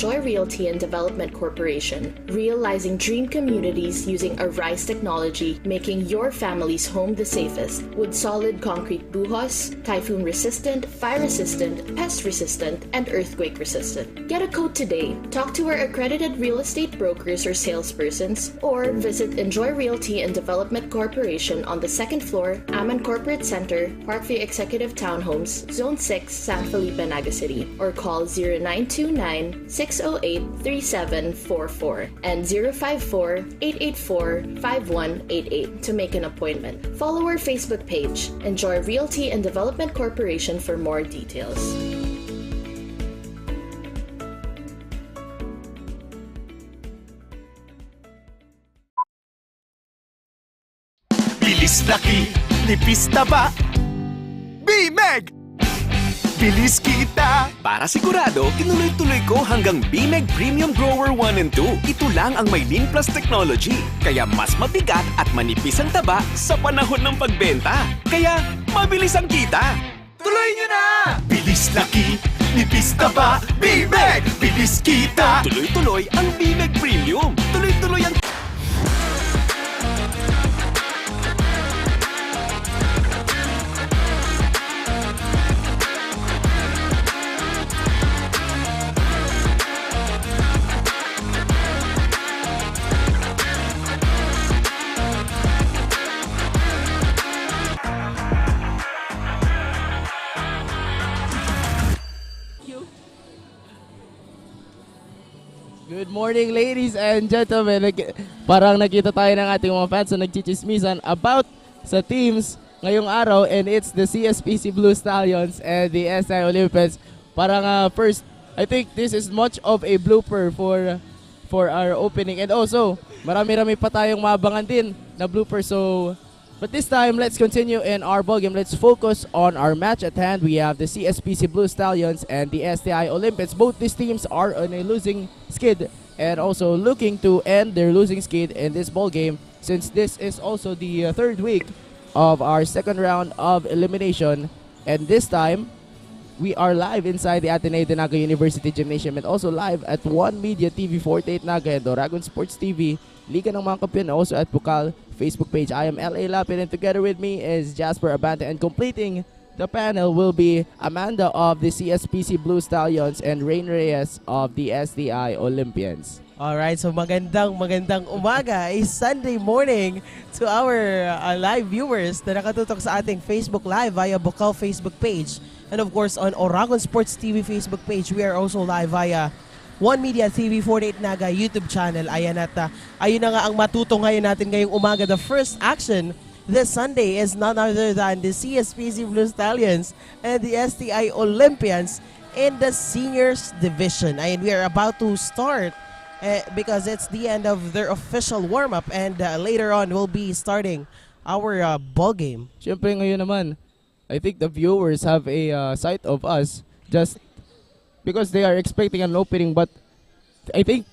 Enjoy Realty and Development Corporation, realizing dream communities using ARISE technology, making your family's home the safest with solid concrete buhos, typhoon-resistant, fire-resistant, pest-resistant, and earthquake-resistant. Get a quote today. Talk to our accredited real estate brokers or salespersons, or visit Enjoy Realty and Development Corporation on the second floor, Aman Corporate Center, Parkview Executive Townhomes, Zone 6, San Felipe, Naga City, or call 0929-608-3744 and 054-884-5188 to make an appointment. Follow our Facebook page, Enjoy Realty and Development Corporation, for more details. Bilis laki, nipis taba, BMEG! Bilis kita! Para sigurado, tinuloy-tuloy ko hanggang BMEG Premium Grower 1 and 2. Ito lang ang may Lean Plus technology. Kaya mas mabigat at manipis ang taba sa panahon ng pagbenta. Kaya mabilis ang kita. Tuloy nyo na! Bilis laki, nipis taba, BMEG! Bilis kita! Tuloy-tuloy ang BMEG Premium. Tuloy-tuloy ang... Good morning, ladies and gentlemen. Parang nakita tayo ng ating mga fans na nagchichismisan about sa teams ngayong araw, and it's the CSPC Blue Stallions and the SI Olympians. Parang first, I think this is much of a blooper for our opening, and also marami-rami pa tayong maabangan din na blooper. So, but this time, let's continue in our ballgame. Let's focus on our match at hand. We have the CSPC Blue Stallions and the STI Olympians. Both these teams are on a losing skid and also looking to end their losing skid in this ballgame, since this is also the third week of our second round of elimination. And this time, we are live inside the Ateneo de Naga University Gymnasium and also live at One Media TV 48 Naga and Oragon Sports TV, Liga ng mga Kampiyon, also at Bucal Facebook page. I am LA Lapid, and together with me is Jasper Abante, and completing the panel will be Amanda of the CSPC Blue Stallions and Rain Reyes of the SDI Olympians. Alright, so magandang umaga, is Sunday morning to our live viewers na nakatutok sa ating Facebook Live via Bucal Facebook page. And of course, on Oragon Sports TV Facebook page, we are also live via One Media TV 48 Naga YouTube channel. Ayan at ayun na nga ang matutunghayan natin ngayong umaga. The first action this Sunday is none other than the CSPC Blue Stallions and the STI Olympians in the seniors division. Ayan, we are about to start because it's the end of their official warm-up, and later on we'll be starting our ball game. Siyempre ngayon naman, I think the viewers have a sight of us just because they are expecting an opening, but I think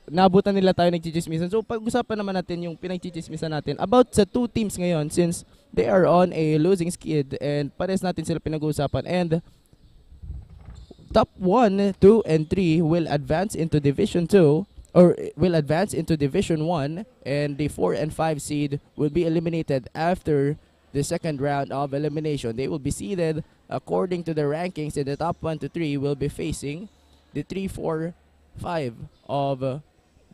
nabutan nila tayo nagchichismisan. So pag-usapan naman natin yung pinagchichismisan natin about sa two teams ngayon, since they are on a losing skid and pares natin sila pinag-uusapan. And top 1, 2, and 3 will advance into Division 2 or will advance into Division 1, and the 4 and 5 seed will be eliminated after the second round of elimination. They will be seeded according to the rankings, and the top 1 to 3 will be facing the 3, 4, 5 of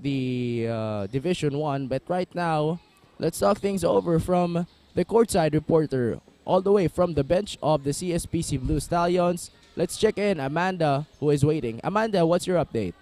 the Division 1. But right now, let's talk things over from the courtside reporter all the way from the bench of the CSPC Blue Stallions. Let's check in Amanda, who is waiting. Amanda, what's your update?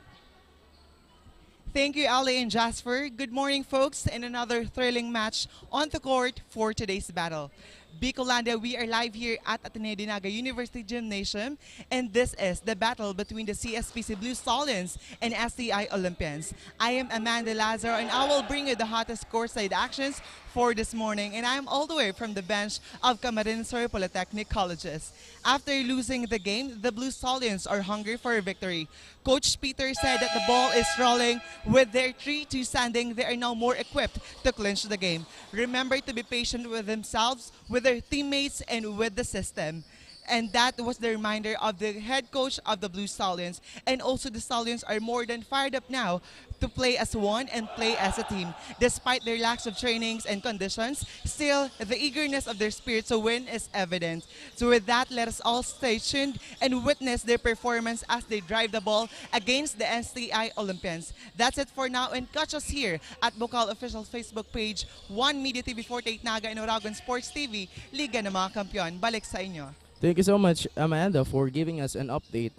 Thank you, Ale and Jasper. Good morning, folks, and another thrilling match on the court for today's battle. Bicolanda, we are live here at Ateneo de Naga University Gymnasium, and this is the battle between the CSPC Blue Stallions and STI Olympians. I am Amanda Lazaro, and I will bring you the hottest courtside actions for this morning, and I am all the way from the bench of Camarines Polytechnic Colleges. After losing the game, the Blue Stallions are hungry for a victory. Coach Peter said that the ball is rolling. With their 3-2 standing, they are now more equipped to clinch the game. Remember to be patient with themselves, with their teammates, and with the system. And that was the reminder of the head coach of the Blue Stallions. And also the Stallions are more than fired up now to play as one and play as a team. Despite their lacks of trainings and conditions, still the eagerness of their spirit to win is evident. So with that, let us all stay tuned and witness their performance as they drive the ball against the NCI Olympians. That's it for now, and catch us here at Bucal official Facebook page, 1 Media TV 48 Naga and Oragon Sports TV, Liga ng mga Kampiyon. Balik sa inyo. Thank you so much, Amanda, for giving us an update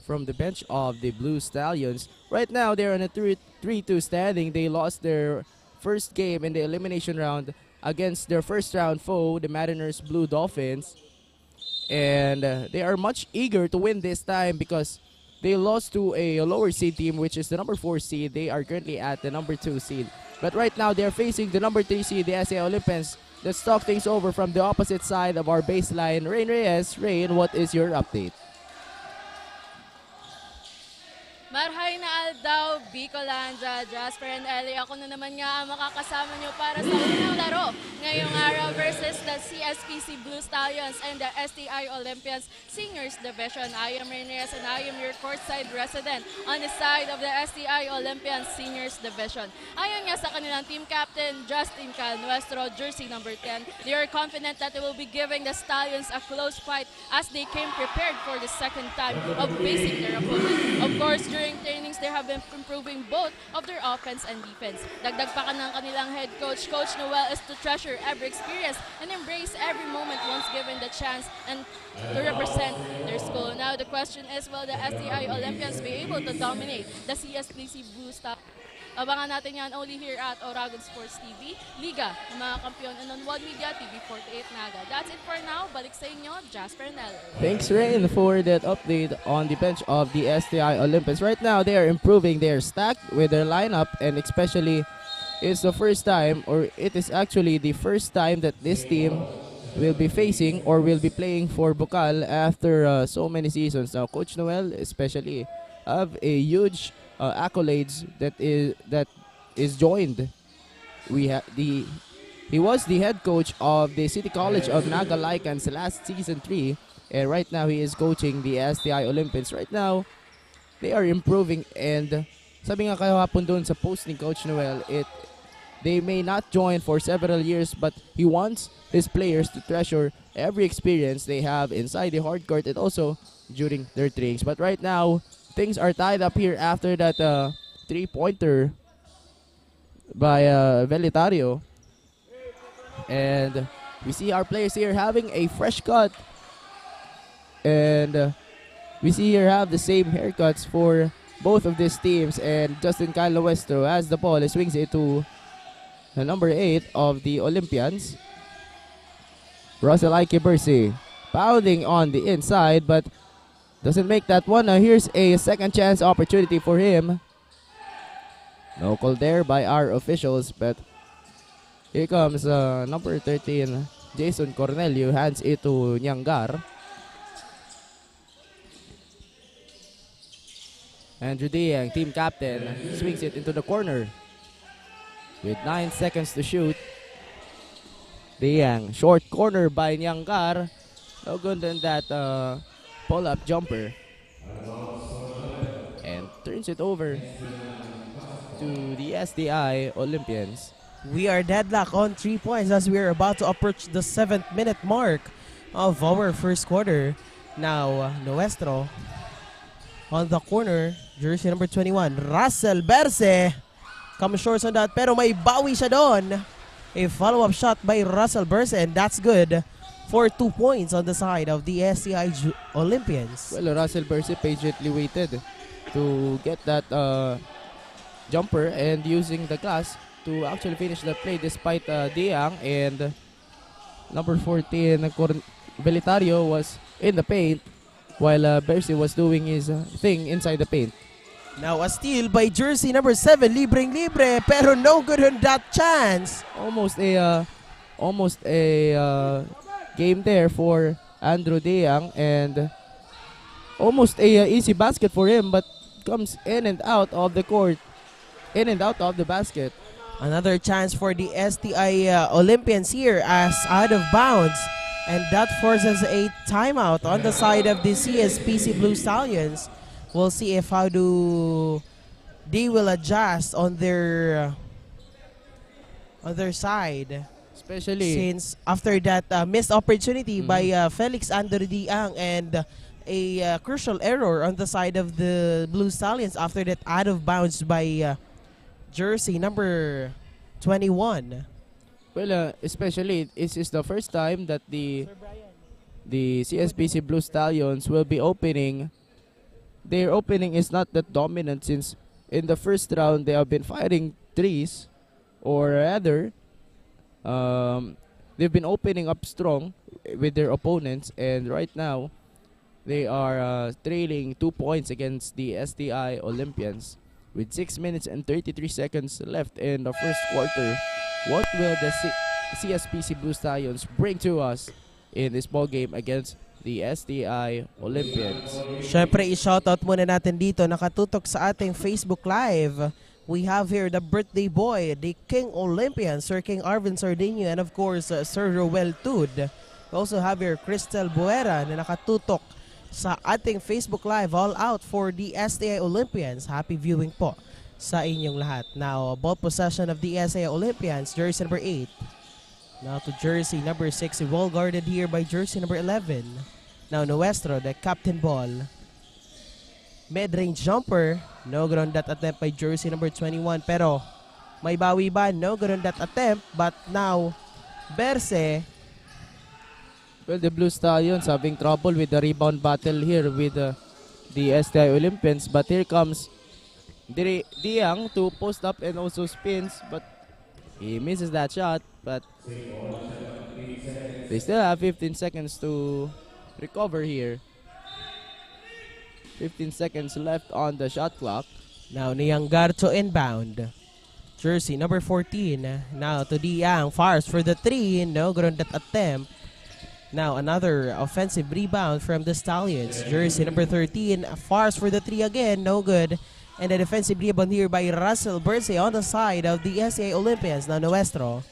from the bench of the Blue Stallions. Right now, they're on a 3-2 standing. They lost their first game in the elimination round against their first round foe, the Mariners Blue Dolphins. And they are much eager to win this time because they lost to a lower seed team, which is the number 4 seed. They are currently at the number 2 seed. But right now, they're facing the number 3 seed, the ACLC Olympians. Let's talk things over from the opposite side of our baseline. Rain Reyes. Rain, what is your update? Marhay na aldaw, Bicolanda, Jasper and Ellie. Ako na naman nga ang makakasama nyo para sa unang laro ngayong araw versus the CSPC Blue Stallions and the STI Olympians Seniors Division. I am Rainiers and I am your courtside resident on the side of the STI Olympians Seniors Division. Ayon nga sa kanilang team captain, Justin Cal Nuestro, jersey number 10, they are confident that they will be giving the Stallions a close fight as they came prepared for the second time of facing their opponent. Of course, during trainings, they have been improving both of their offense and defense. Dagdag pa ka ng kanilang head coach, Coach Noel, is to treasure every experience and embrace every moment once given the chance and to represent their school. Now, the question is, will the STI Olympians be able to dominate the CSPC Blue Star? Abangan natin yan only here at Oragon Sports TV, Liga ng mga Kampiyon, and on 1 Media TV 48 Naga. That's it for now. Balik sa inyo, Jasper and Ellie. Thanks, Rain, for that update on the bench of the STI Olympians. Right now, they are improving their stack with their lineup, and especially it's the first time, or it is actually the first time that this team will be facing or will be playing for Bucal after so many seasons. Now, Coach Noel especially have a huge accolades that is joined. He was the head coach of the City College of Naga Lycans last season 3, and right now he is coaching the STI Olympians. Right now, they are improving, and sabi nga kahapon doon sa post ni Coach Noel, they may not join for several years, but he wants his players to treasure every experience they have inside the hard court and also during their trainings. But right now, things are tied up here after that three-pointer by Velitario. And we see our players here having a fresh cut. And we see here have the same haircuts for both of these teams. And Justin Kyle Westro has the ball. He swings it to the number 8 of the Olympians, Russell Bersi, pounding on the inside, but doesn't make that one. Here's a second chance opportunity for him. No call there by our officials, but here comes number 13, Jason Cornelio, hands it to Nyangar. Andrew Diang, team captain, swings it into the corner with 9 seconds to shoot. Diang, short corner by Nyangar. No good than that pull-up jumper, and turns it over to the SDI Olympians. We are deadlock on 3 points as we are about to approach the 7th minute mark of our first quarter. Now, Nuestro on the corner, jersey number 21, Russell Berse. Comes short on that, pero may bawi siya doon. A follow-up shot by Russell Berse, and that's good for 2 points on the side of the SCI Olympians. Well, Russell Berse patiently waited to get that jumper and using the glass to actually finish the play despite Diang and number 14, Velitario was in the paint while Berse was doing his thing inside the paint. Now a steal by jersey number 7, libreng-libre, pero no good on that chance. Almost a game there for Andrew Diang, and almost a easy basket for him, but comes in and out of the court, in and out of the basket. Another chance for the STI Olympians here as out of bounds, And that forces a timeout on the side of the CSPC Blue Stallions. We'll see if how do they will adjust on their side. Especially Since after that missed opportunity by Felix Andrew Diang and a crucial error on the side of the Blue Stallions after that out of bounds by jersey number 21. well, especially this is the first time that the CSPC Blue Stallions will be opening. Their opening is not that dominant since in the first round they have been firing threes, or rather, they've been opening up strong with their opponents, and right now they are trailing 2 points against the STI Olympians with 6 minutes and 33 seconds left in the first quarter. What will the CSPC Blue Stallions bring to us in this ball game against the STI Olympians? Syempre, i-shoutout muna natin dito, nakatutok sa ating Facebook Live. We have here the birthday boy, the King Olympian, Sir King Arvin Sardiño, and of course, Sir Roel Tud. We also have here Crystal Buera na nakatutok sa ating Facebook Live, all out for the STI Olympians. Happy viewing po sa inyong lahat. Now, ball possession of the STI Olympians, jersey number 8. Now to jersey number 6, well guarded here by jersey number 11. Now Nuestro, the captain ball. Mid-range jumper, no good on that attempt by jersey number 21. Pero may bawi ba? No good on that attempt. But now, Berse. Well, the Blue Stallions having trouble with the rebound battle here with the STI Olympians. But here comes Diang to post up and also spins. But he misses that shot. But they still have 15 seconds to recover here. 15 seconds left on the shot clock. Now Nianggar to inbound. Jersey number 14. Now to Diang. Fires for the 3. No good on that attempt. Now another offensive rebound from the Stallions. Jersey number 13. Fires for the 3 again. No good. And a defensive rebound here by Russell Berse on the side of the STI Olympians. Now Nuestro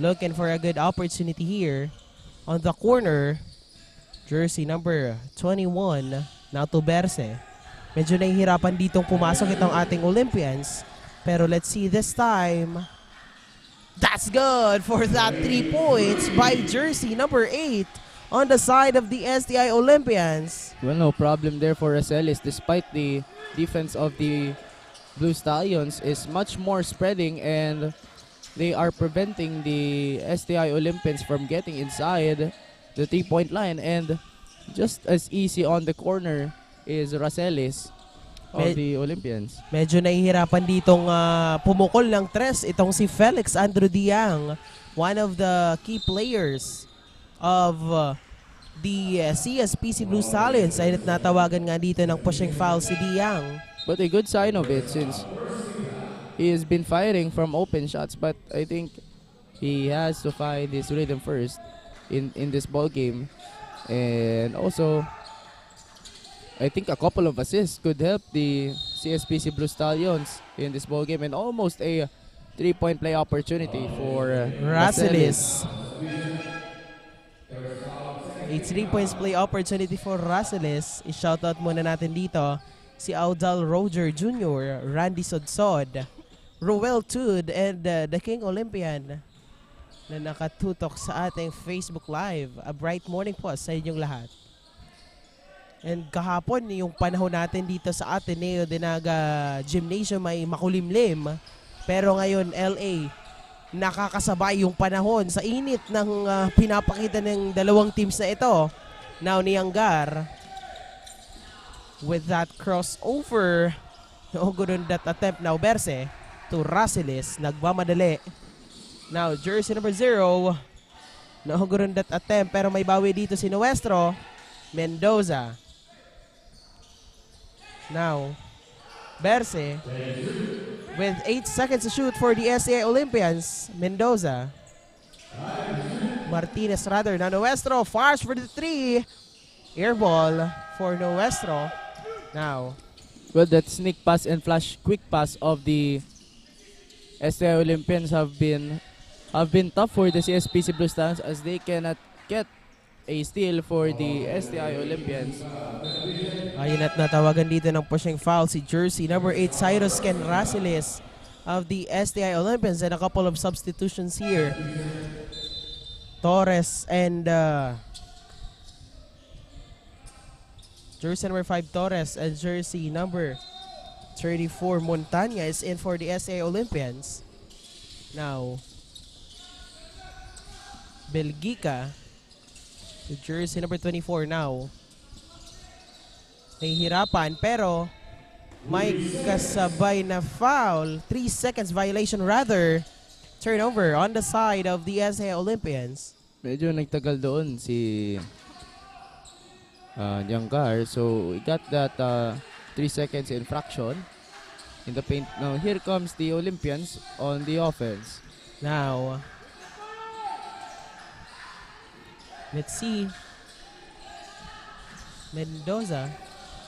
looking for a good opportunity here on the corner. Jersey number 21. Now to Berse. Medyo nahihirapan ditong pumasok itong ating Olympians. Pero let's see this time. That's good for that 3 points by jersey number 8 on the side of the STI Olympians. Well, no problem there for Rosales despite the defense of the Blue Stallions is much more spreading, and they are preventing the STI Olympians from getting inside the 3-point line, and just as easy on the corner is Rosales of the Olympians. Medyo nahihirapan ditong pumukol ng tres itong si Felix Andrew Diang, one of the key players of the CSPC Blue Stallions, ay natawagan nga dito ng pushing foul si Diang. But a good sign of it since he has been firing from open shots, but I think he has to find his rhythm first in this ball game. And also, I think a couple of assists could help the CSPC Blue Stallions in this ball game, and almost a 3-point play opportunity for Rosales. A 3-point play opportunity for Rosales. I-shoutout muna natin dito si Audal Roger Jr., Randy Sodsod, Roel Tud, and the King Olympian na nakatutok sa ating Facebook Live. A bright morning po sa inyong lahat. And kahapon, yung panahon natin dito sa Ateneo de Naga Gymnasium ay makulimlim. Pero ngayon, LA, nakakasabay yung panahon sa init ng pinapakita ng dalawang teams na ito. Now, Nianggar, with that crossover, no good on that attempt. Now, Berse to Rosales, nagmamadali. Now, jersey number 0, no good on that attempt, pero may bawi dito si Nuestro. Mendoza. Now, Berse with 8 seconds to shoot for the STI Olympians. Mendoza. Martinez rather. Now Nuestro fires for the 3. Air ball for Nuestro. Now, well, that sneak pass and flash quick pass of the STI Olympians have been tough for the CSPC Blue Stallions as they cannot get a steal for the STI Olympians. Ayun at natawagan dito ng pushing foul si jersey number 8 Cyrus Ken Rasilis of the STI Olympians, and a couple of substitutions here. Torres and jersey number 5 Torres and jersey number 34 Montana is in for the STI Olympians. Now, Belgica, the jersey number 24 now. Nahihirapan pero may kasabay na foul. 3 seconds violation rather. Turnover on the side of the STI Olympians. Medyo nagtagal doon si Yangar. So we got that 3 seconds infraction in the paint. Now here comes the Olympians on the offense. Now, let's see. Mendoza.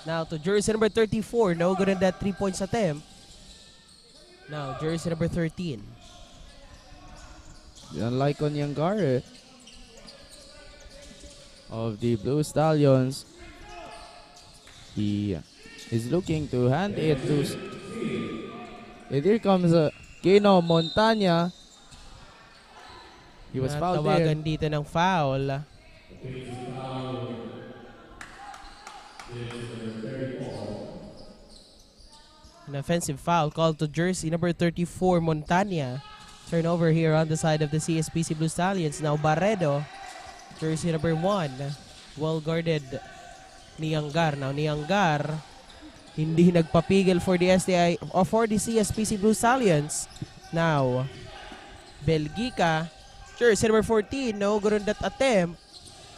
Now to jersey number 34. No good on that 3 points attempt. Now jersey number 13. Unlike on Yangar of the Blue Stallions, he is looking to hand it to... And here comes Kino Montana. He was fouled there. Natawagan dito ng foul. An offensive foul called to jersey number 34 Montana. Turnover here on the side of the CSPC Blue Stallions. Now Barredo, jersey number 1. Well guarded ni Yangar. Now ni Yangar, hindi nagpapigil for the STI or for the CSPC Blue Stallions. Now, Belgica, jersey number 14. No good on that attempt.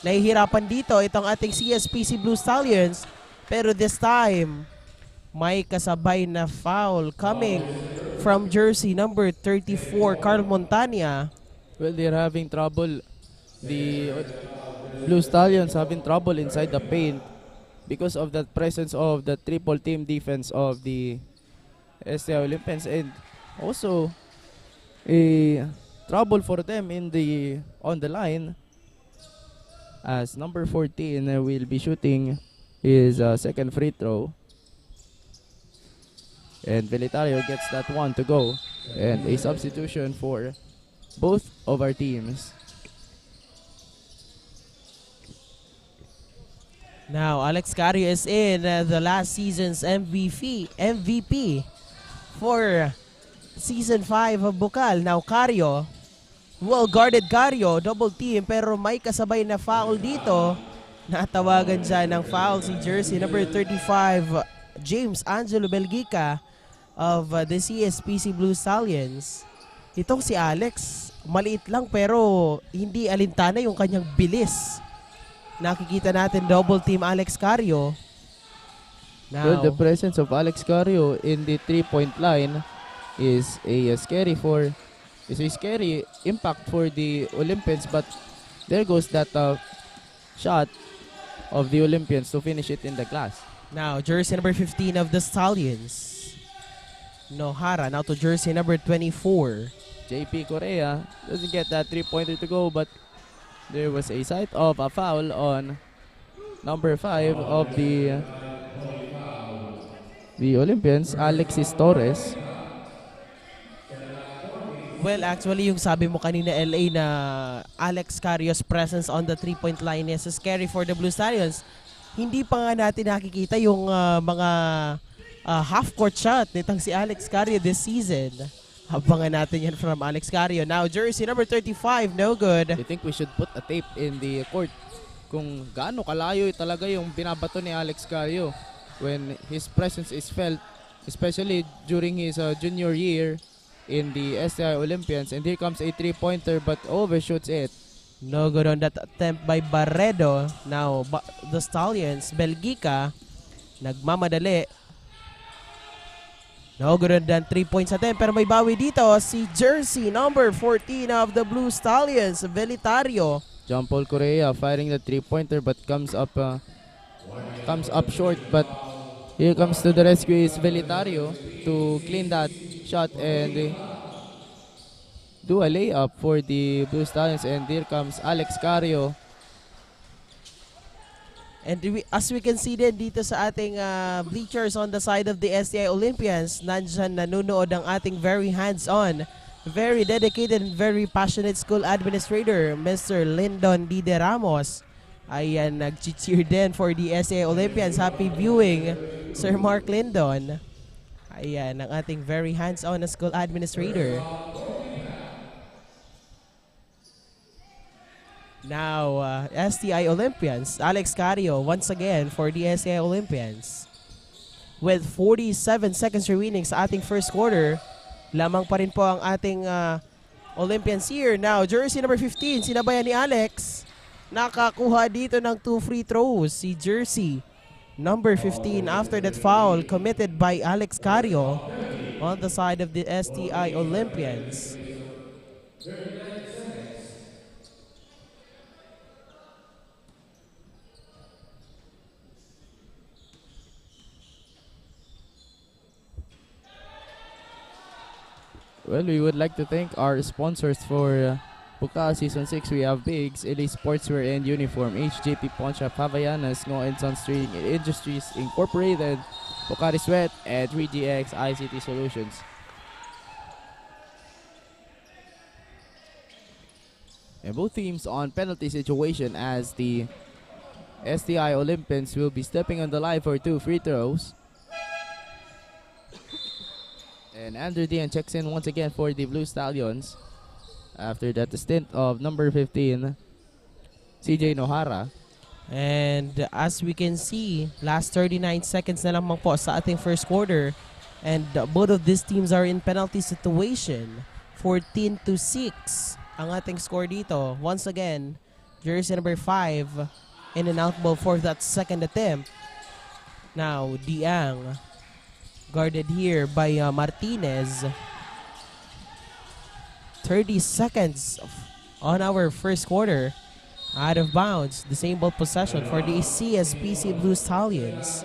Nahihirapan dito itong ating CSPC Blue Stallions. Pero this time, may kasabay na foul coming from jersey number 34, Carl Montana. Well, they're having trouble. The Blue Stallions having trouble inside the paint because of the presence of the triple team defense of the STI Olympians, and also a trouble for them in the on the line as number 14 will be shooting his second free throw. And Velitario gets that one to go. And a substitution for both of our teams. Now, Alex Cario is in, the last season's MVP for Season 5 of Bucal. Now, Cario, well-guarded Cario, double team, pero may kasabay na foul dito. Natawagan dyan ng foul si jersey number 35, James Angelo Belgica of the CSPC Blue Stallions. Itong si Alex, maliit lang pero hindi alintana yung kanyang bilis. Nakikita natin double team Alex Cario. Now, well, the presence of Alex Cario in the 3-point line is a scary impact for the Olympians, but there goes that shot of the Olympians to finish it in the glass. Now, jersey number 15 of the Stallions, Nohara. Now to jersey number 24. JP Correa doesn't get that 3-pointer to go, but there was a sight of a foul on number 5 of the Olympians, Alexis Torres. Well, actually, yung sabi mo kanina, LA, na Alex Cario's presence on the 3-point line is scary for the Blue Stallions. Hindi pa nga natin nakikita yung mga half-court shot nitong si Alex Cario this season. Abangan natin yan from Alex Cario. Now, jersey number 35, no good. I think we should put a tape in the court kung gaano kalayo talaga yung binabato ni Alex Cario when his presence is felt, especially during his junior year in the STI Olympians. And here comes a 3-pointer but overshoots it. No good on that attempt by Barredo. Now, the Stallions, Belgica, nagmamadali. No good on that 3 points attempt, pero may bawi dito si jersey number 14 of the Blue Stallions, Velitario. John Paul Correa firing the 3-pointer but comes up short, but here comes to the rescue is Velitario to clean that shot and do a layup for the Blue Stallions. And here comes Alex Cario And as we can see din dito sa ating bleachers on the side of the STI Olympians, nandyan nanonood ang ating very hands-on, very dedicated and very passionate school administrator, Mr. Lyndon D. De Ramos. Ayan, nag-cheer din for the STI Olympians. Happy viewing, Sir Mark Lyndon. Ayan, ang ating very hands-on na school administrator. Now, STI Olympians, Alex Cario once again for the STI Olympians. With 47 seconds remaining sa ating first quarter, lamang pa rin po ang ating Olympians here. Now, jersey number 15, sinabayan ni Alex. Nakakuha dito ng 2 free throws si jersey number 15 after that foul committed by Alex Cario on the side of the STI Olympians. Well, we would like to thank our sponsors for Bucal Season 6. We have BMEG, LA Sportswear and Uniform, HJP Pawn Shop, Havaianas, Ngo and Sons Trading Industries Incorporated, Bucari Sweat, and 3GX ICT Solutions. And both teams on penalty situation as the STI Olympians will be stepping on the line for 2 free throws. And Andrew Dian checks in once again for the Blue Stallions after that stint of number 15, CJ Nohara. And as we can see, last 39 seconds na lamang po sa ating first quarter. And both of these teams are in penalty situation. 14-6 ang ating score dito. Once again, jersey number 5 in and out ball for that second attempt. Now, Diang guarded here by Martinez. 30 seconds on our first quarter. Out of bounds. The same ball possession for the CSPC Blue Stallions.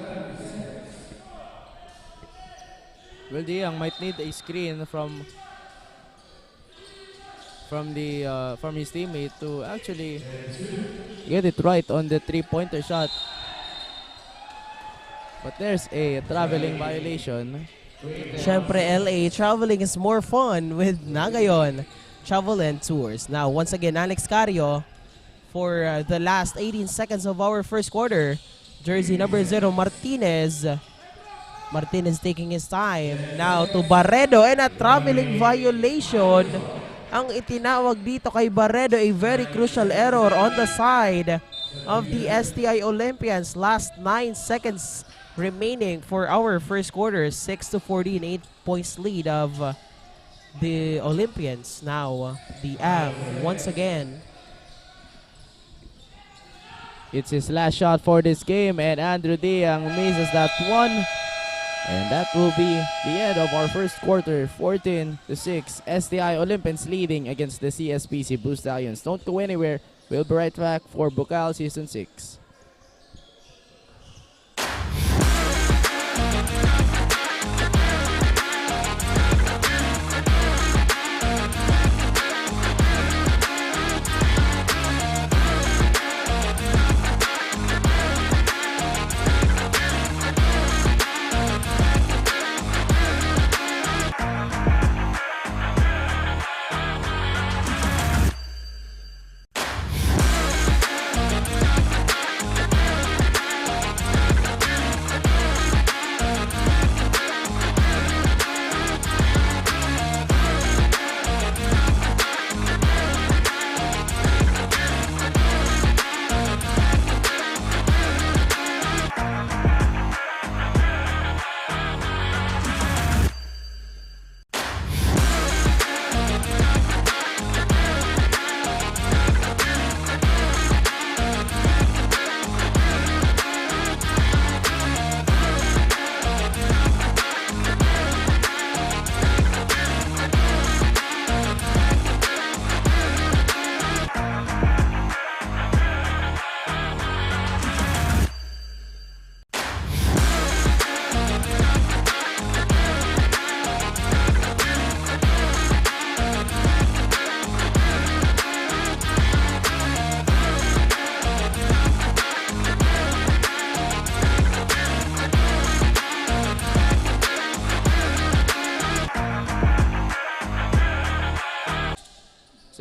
Well, Diang might need a screen from his teammate to actually get it right on the 3-pointer shot. But there's a traveling violation. Syempre, LA, traveling is more fun with Nagayon Travel and Tours. Now, once again, Alex Cario for the last 18 seconds of our first quarter. Jersey number 0, Martinez. Martinez taking his time. Now to Barredo, and a traveling violation ang itinawag dito kay Barredo. A very crucial error on the side of the STI Olympians. Last 9 seconds remaining for our first quarter. 6-14, 8 points lead of the Olympians. Now, the once again. It's his last shot for this game, and Andrew Diang misses that one. And that will be the end of our first quarter. 14-6. STI Olympians leading against the CSPC Blue Stallions. Don't go anywhere. We'll be right back for Bucal Season 6.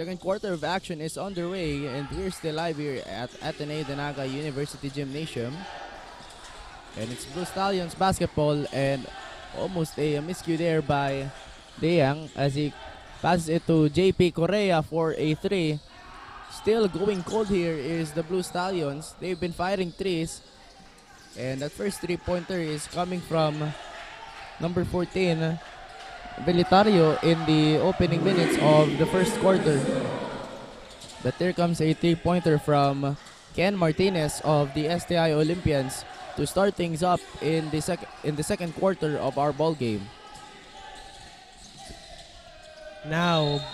Second quarter of action is underway, and we're still live here at Ateneo de Naga University Gymnasium. And it's Blue Stallions basketball, and almost a miscue there by Deyang as he passes it to JP Correa for a 3. Still going cold here is the Blue Stallions. They've been firing threes, and that first 3-pointer is coming from number 14, Belitario, in the opening minutes of the first quarter. But there comes a 3-pointer from Ken Martinez of the STI Olympians to start things up in the second quarter of our ball game. Now,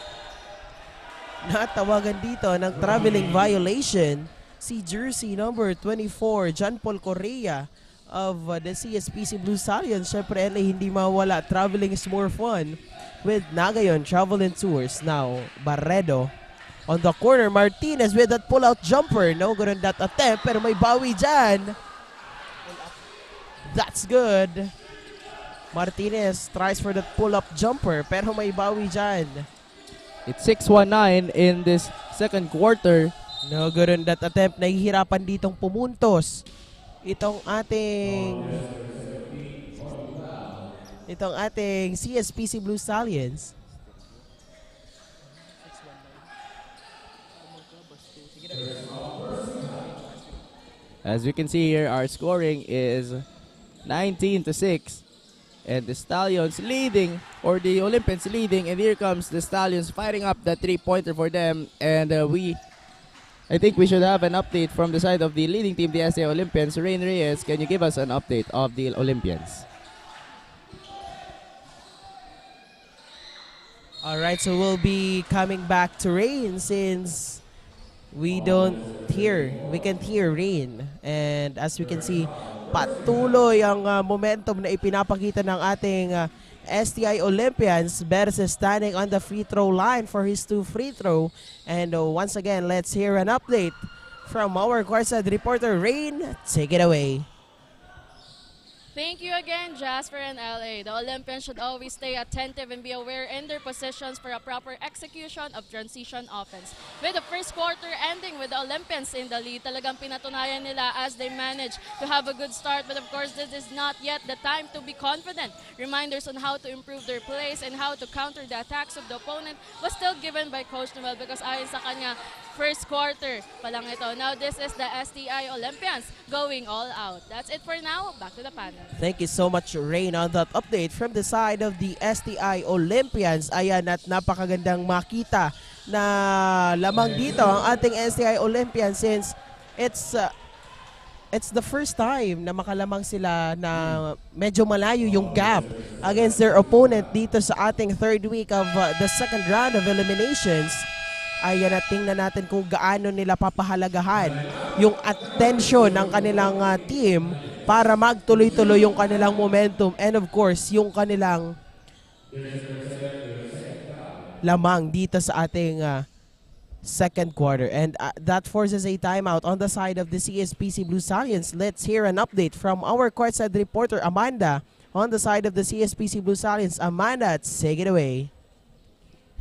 natawagan dito ng traveling violation si jersey number 24, John Paul Correa of the CSPC Blue Stallions. Syempre, LA, hindi mawala. Traveling is more fun with Naga yun, Travel and Tours. Now, Barredo on the corner. Martinez with that pull-out jumper. No good on that attempt, pero may bawi dyan. That's good. Martinez tries for that pull-up jumper, pero may bawi dyan. It's 6-1-9 in this second quarter. No good on that attempt. Nahihirapan ditong pumuntos itong ating CSPC Blue Stallions. As we can see here, our scoring is 19-6. And the Stallions leading, or the Olympians leading, and here comes the Stallions firing up that 3-pointer for them. And I think we should have an update from the side of the leading team, the SA Olympians. Rain Reyes, can you give us an update of the Olympians? Alright, so we'll be coming back to Rain since we can't hear Rain. And as we can see, patuloy ang momentum na ipinapakita ng ating STI Olympians. Versus standing on the free throw line for his 2 free throw. And once again, let's hear an update from our courtside reporter, Rain. Take it away. Thank you again, Jasper and LA. The Olympians should always stay attentive and be aware in their positions for a proper execution of transition offense. With the first quarter ending with the Olympians in the lead, talagang pinatunayan nila as they manage to have a good start. But of course, this is not yet the time to be confident. Reminders on how to improve their plays and how to counter the attacks of the opponent was still given by Coach Noel because ayon sa kanya, first quarter pa lang ito. Now this is the STI Olympians going all out. That's it for now. Back to the panel. Thank you so much, Rain, on that update from the side of the STI Olympians. Ayan, at napakagandang makita na lamang dito ang ating STI Olympians since it's the first time na makalamang sila na medyo malayo yung gap against their opponent dito sa ating third week of the second round of eliminations. Ayan, at tingnan natin kung gaano nila papahalagahan yung attention ng kanilang team para magtuloy-tuloy yung kanilang momentum and of course yung kanilang lamang dito sa ating second quarter. And that forces a timeout on the side of the CSPC Blue Stallions. Let's hear an update from our courtside reporter Amanda on the side of the CSPC Blue Stallions. Amanda, take it away.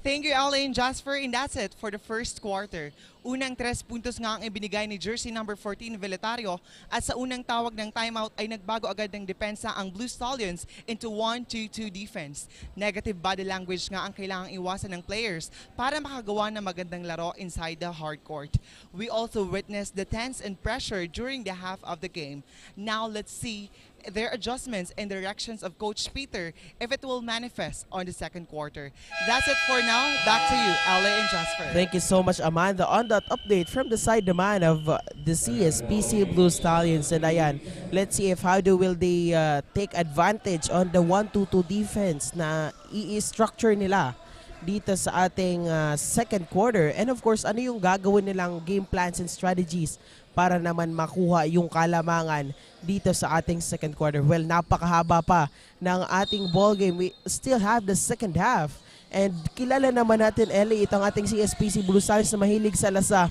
Thank you, LA and Jasper, and that's it for the first quarter. Unang 3 puntos nga ang ibinigay ni jersey number 14 Veletario at sa unang tawag ng timeout ay nagbago agad ng depensa ang Blue Stallions into 1-2-2 defense. Negative body language nga ang kailangang iwasan ng players para makagawa ng magandang laro inside the hard court. We also witnessed the tense and pressure during the half of the game. Now let's see their adjustments and directions of Coach Peter if it will manifest on the second quarter. That's it for now. Back to you, LA and Jasper. Thank you so much, Amanda, on that update from the side naman of the CSPC Blue Stallions. And ayan, let's see if how will they take advantage on the 1-2-2 defense na i-structure nila dito sa ating second quarter. And of course, ano yung gagawin nilang game plans and strategies para naman makuha yung kalamangan dito sa ating second quarter. Well, napakahaba pa ng ating ball game. We still have the second half. And kilala naman natin, LA, itong ating CSPC Blue Stallions na mahilig sa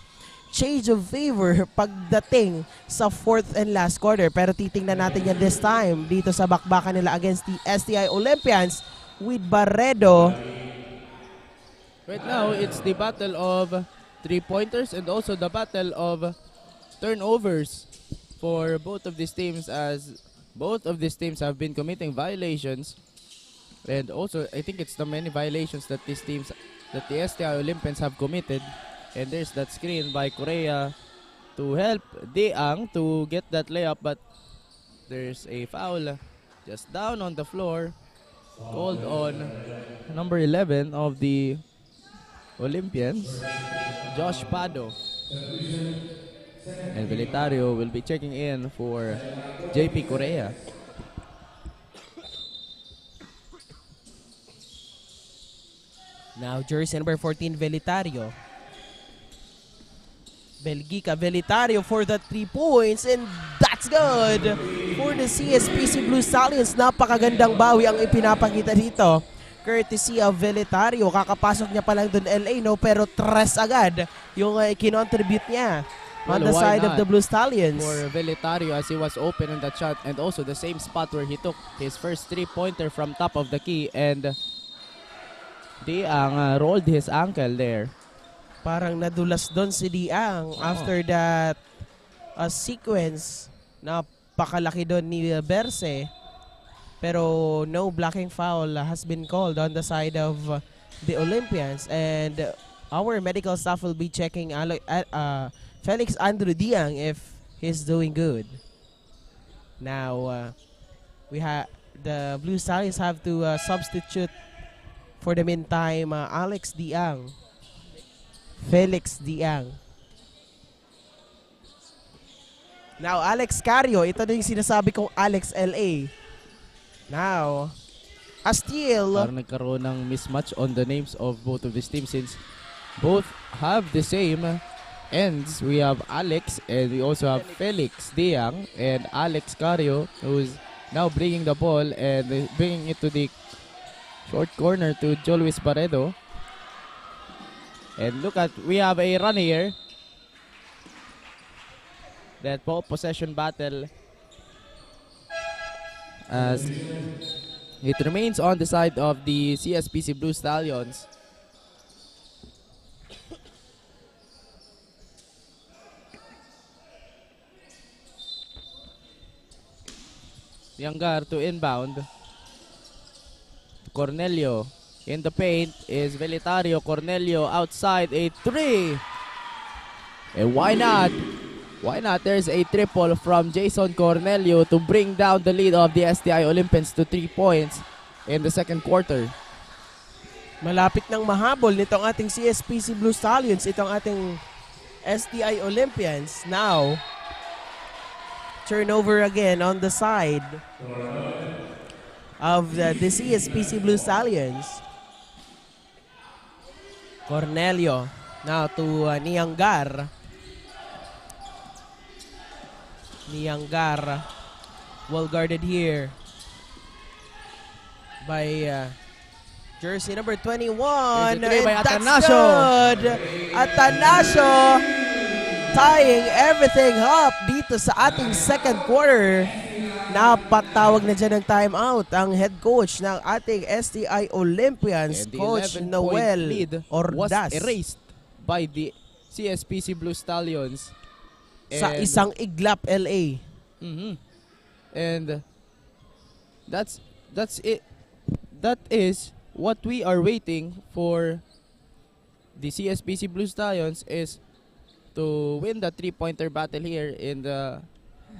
change of favor pagdating sa fourth and last quarter. Pero titingnan natin yan this time dito sa bakbakan nila against the STI Olympians with Barredo Right now, it's the battle of three-pointers and also the battle of turnovers for both of these teams, as both of these teams have been committing violations. And also, I think it's the many violations that these teams, that the STI Olympians have committed. And there's that screen by Korea to help Deang to get that layup, but there's a foul just down on the floor called on number 11 of the Olympians, Josh Pado. And Velitario will be checking in for JP Korea. Now, jersey number 14, Velitario. Belgica Velitario for the 3 points, and that's good for the CSPC Blue Stallions. Napakagandang bawi ang ipinapakita dito. Courtesy of Velitario. Kakapasok niya pa lang dun LA, no? Pero tres agad yung kinontribute niya on the side of the Blue Stallions. For Velitario, as he was open in that shot, and also the same spot where he took his first three-pointer from top of the key, and Deang rolled his ankle there. Parang nadulas doon si Deang after that sequence. Napakalaki doon ni Berse. Pero no blocking foul has been called on the side of the Olympians. And our medical staff will be checking Felix Andrew Deang if he's doing good. Now, the Blue Stallions have to substitute for the meantime Alex Deang. Felix Deang. Now, Alex Cario. Ito na yung sinasabi kong Alex LA. Now, a steal. Parang nagkaroon ng mismatch on the names of both of these teams since both have the same ends. We have Alex and we also have Felix Deang and Alex Cario, who's now bringing the ball and bringing it to the short corner to Jolwis Barredo. And look at, we have a run here. That ball possession battle as it remains on the side of the CSPC Blue Stallions. Yangar to inbound. Cornelio in the paint is Velitario. Cornelio outside, a three. And why not? Why not? There's a triple from Jason Cornelio to bring down the lead of the STI Olympians to 3 points in the second quarter. Malapit nang mahabol nitong ating CSPC Blue Stallions, itong ating STI Olympians. Now, turnover again on the side of the CSPC Blue Stallions. Cornelio now to Niangar. Niangar, well guarded here by jersey number 21. And by that's Ateneo. good. Ateneo tying everything up dito sa ating second quarter. Napatawag na dyan ng timeout ang head coach ng ating STI Olympians, And the Coach 11-point Noel lead was Ordas. erased by the CSPC Blue Stallions. Sa isang iglap LA. And that's it. That is what we are waiting for the CSPC Blue Stallions, is to win the three-pointer battle here in the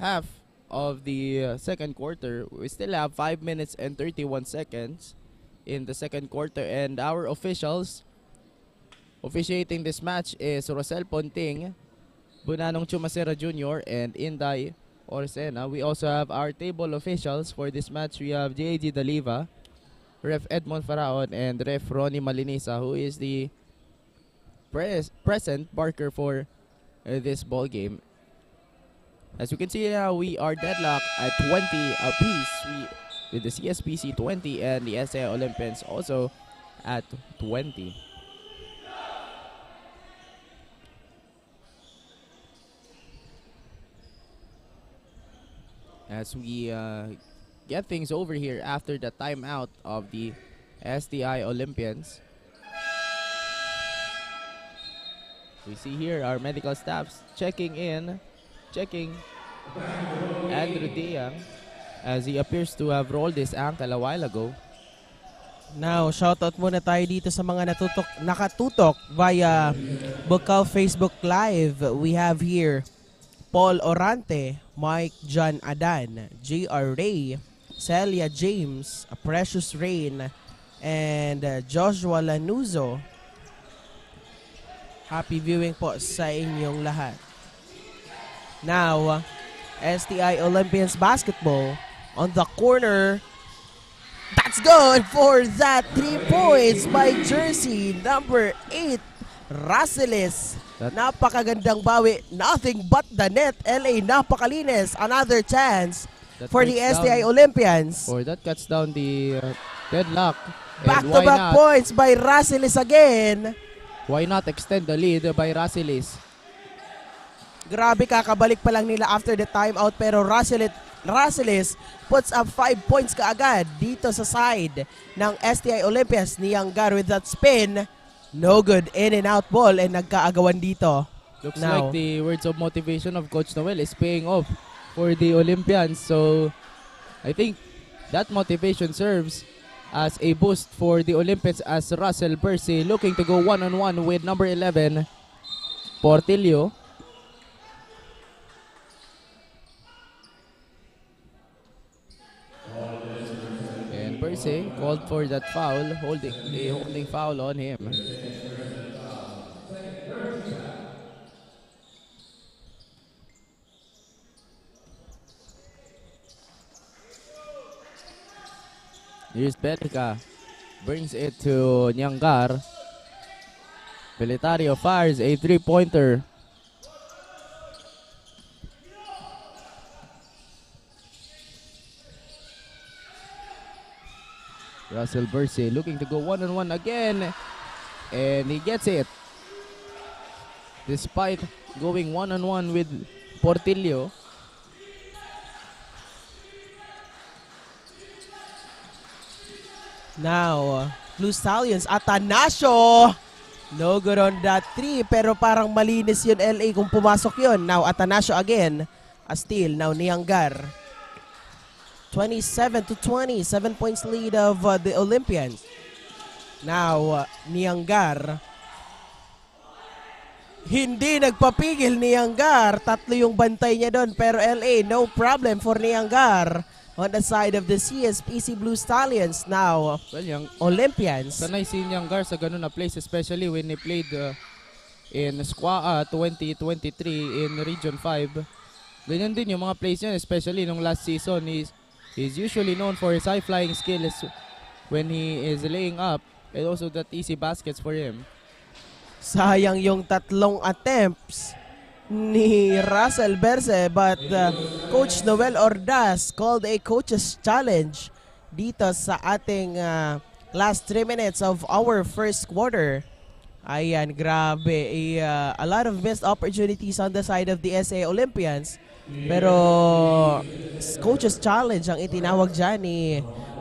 half of the second quarter. We still have 5 minutes and 31 seconds in the second quarter, and our officials officiating this match is Rosel Ponting, Bunanong Chumasera Jr., and Inday Orsena. We also have our table officials for this match. We have JG Daliva, Ref Edmond Faraon, and Ref Ronnie Malinisa, who is the present marker for this ball game. As you can see now, we are deadlocked at 20 apiece, with the CSPC 20 and the SA Olympians also at 20. As we get things over here after the timeout of the STI Olympians. We see here our medical staffs checking Andrew Diang as he appears to have rolled his ankle a while ago. Now, shoutout muna tayo dito sa mga nakatutok via Bucal Facebook Live. We have here Paul Orante, Mike John Adan, JR Ray, Celia James, Precious Rain, and Joshua Lanuzo. Happy viewing po sa inyong lahat. Now, STI Olympians basketball on the corner. That's good for that 3 points by jersey number 8, Raceles. Napakagandang bawi. Nothing but the net. LA napakalinis. Another chance for the STI Olympians. Or that cuts down the deadlock. Back-to-back points by Raceles again. Why not extend the lead by Raceles? Grabe, kakabalik pa lang nila after the timeout, pero Raceles puts up 5 points kaagad dito sa side ng STI Olympians ni Yangar with that spin. No good, in and out ball, and nagkaagawan dito. Looks like the words of motivation of Coach Noel is paying off for the Olympians. So I think that motivation serves as a boost for the Olympians as Russell Percy looking to go one-on-one with number 11, Portillo. Percy called for that foul, holding foul on him. Here's Belka, brings it to Nyangar. Belitario fires a 3-pointer. Russell Percy looking to go one-on-one again, and he gets it. Despite going one-on-one with Portillo. Now, Blue Stallions, Ateneo. No good on that 3, pero parang malinis yun LA kung pumasok yun. Now, Ateneo again. A steal. Now, Niangar. 27-20, 7 points lead of the Olympians. Now, Niangar. Hindi nagpapigil Niangar. 3 yung bantay niya doon, pero LA, no problem for Niangar on the side of the CSPC Blue Stallions. Now, well, Olympians. Sanay si Niangar sa ganun na place, especially when he played in SQA 2023 in Region 5. Ganyan din yung mga plays niya, especially nung last season. He's usually known for his high-flying skills when he is laying up, and also that easy baskets for him. Sayang yung 3 attempts ni Russell Berse, but Coach Noel Ordaz called a coach's challenge dito sa ating last 3 minutes of our first quarter. Ayan, grabe. A lot of missed opportunities on the side of the SA Olympians. Pero coach's challenge ang itinawag dyan ni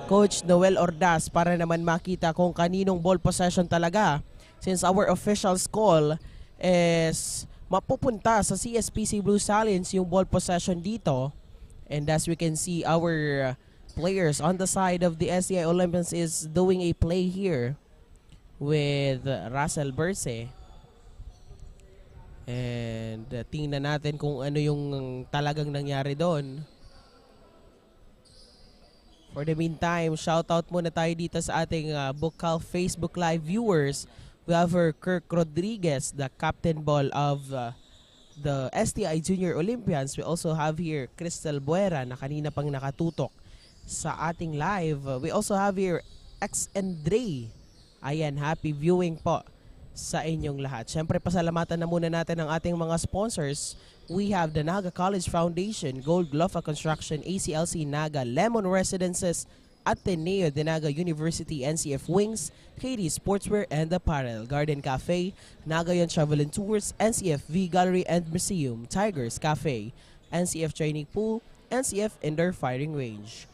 Coach Noel Ordaz para naman makita kung kaninong ball possession talaga, since our official's call is mapupunta sa CSPC Blue Stallions yung ball possession dito. And as we can see, our players on the side of the SCI Olympians is doing a play here with Russell Berse. And tingnan natin kung ano yung talagang nangyari doon. For the meantime, shoutout muna tayo dito sa ating Bucal Facebook Live viewers. We have Kirk Rodriguez, the captain ball of the STI Junior Olympians. We also have here Crystal Buera na kanina pang nakatutok sa ating live. We also have here X and Dre. Ayan, happy viewing po sa inyong lahat. Siyempre, pasalamatan na muna natin ang ating mga sponsors. We have the Naga College Foundation, Gold Gloffa Construction, ACLC Naga, Lemon Residences, Ateneo, the Naga University, NCF Wings, KD Sportswear and Apparel, Garden Café, Naga Travel and Tours, NCF V Gallery and Museum, Tigers Café, NCF Training Pool, NCF Indoor Firing Range.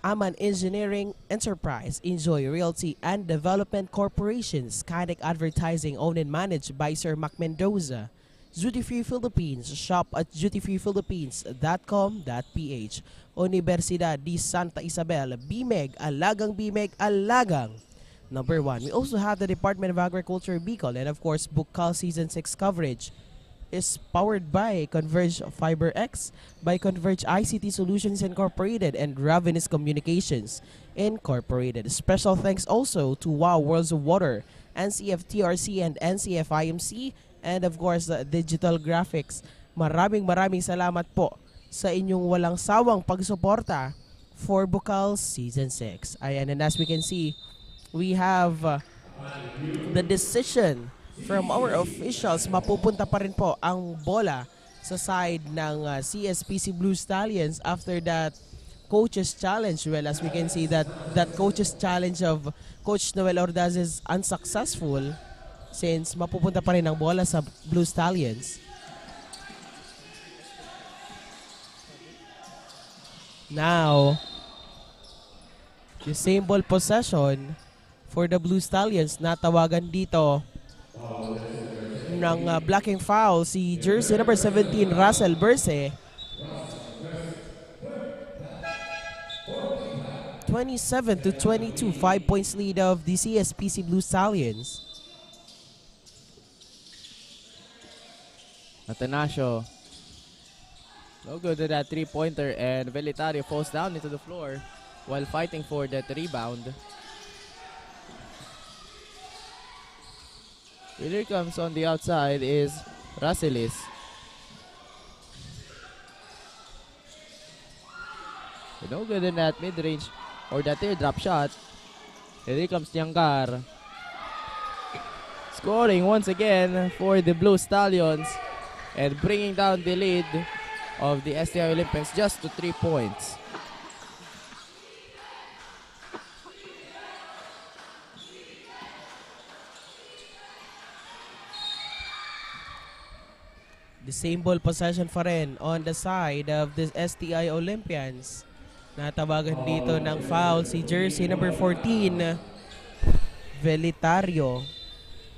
Aman Engineering Enterprise, Enjoy Realty and Development Corporation, Skytech Advertising, owned and managed by Sir Mac Mendoza. Duty Free Philippines, shop at dutyfreephilippines.com.ph. Unibersidad de Santa Isabel, BMEG, Alagang BMEG, Alagang number 1. We also have the Department of Agriculture, Bucal, and of course, Bucal Season 6 coverage is powered by Converge FiberX, by Converge ICT Solutions Incorporated, and Ravenous Communications Incorporated. Special thanks also to Wow Worlds of Water, NCF TRC and NCF IMC, and of course, Digital Graphics. Maraming salamat po sa inyong walang sawang pagsuporta for Bucal Season 6. Ayan, and as we can see, we have the decision from our officials. Mapupunta pa rin po ang bola sa side ng CSPC Blue Stallions after that coach's challenge. Well, as we can see that coach's challenge of Coach Noel Ordaz is unsuccessful since mapupunta pa rin ang bola sa Blue Stallions. Now, the same ball possession for the Blue Stallions. Natawagan dito ng blocking foul si jersey number 17 Russell Berse. 27-22, 5 points lead of the CSPC Blue Stallions. Ateneo, no good to that three-pointer, and Velitario falls down into the floor while fighting for that rebound. Here comes on the outside is Rasilis. No good in that mid-range or that teardrop shot. Here comes Yangar, scoring once again for the Blue Stallions and bringing down the lead of the STI Olympians just to 3 points. The same ball possession pa rin on the side of the STI Olympians. Natawagan dito ng foul si jersey number 14 Velitario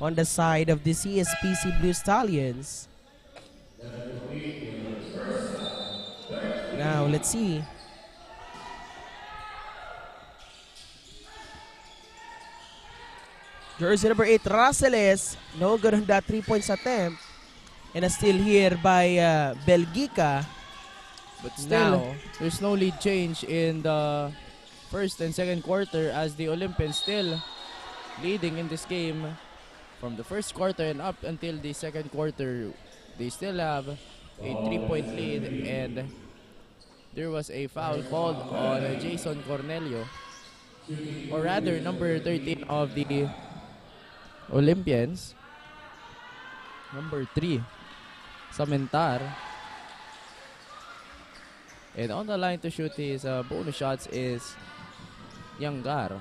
on the side of the CSPC Blue Stallions. Now, let's see. Jersey number 8, Raseles. No good on that 3 points attempt. And a steal here by Belgica. But still, there's no lead change in the first and second quarter as the Olympians still leading in this game from the first quarter and up until the second quarter. They still have a 3-point lead, and there was a foul called on Jason Cornelio, or rather number 13 of the Olympians, number 3 Samentar, and on the line to shoot his bonus shots is Yangar.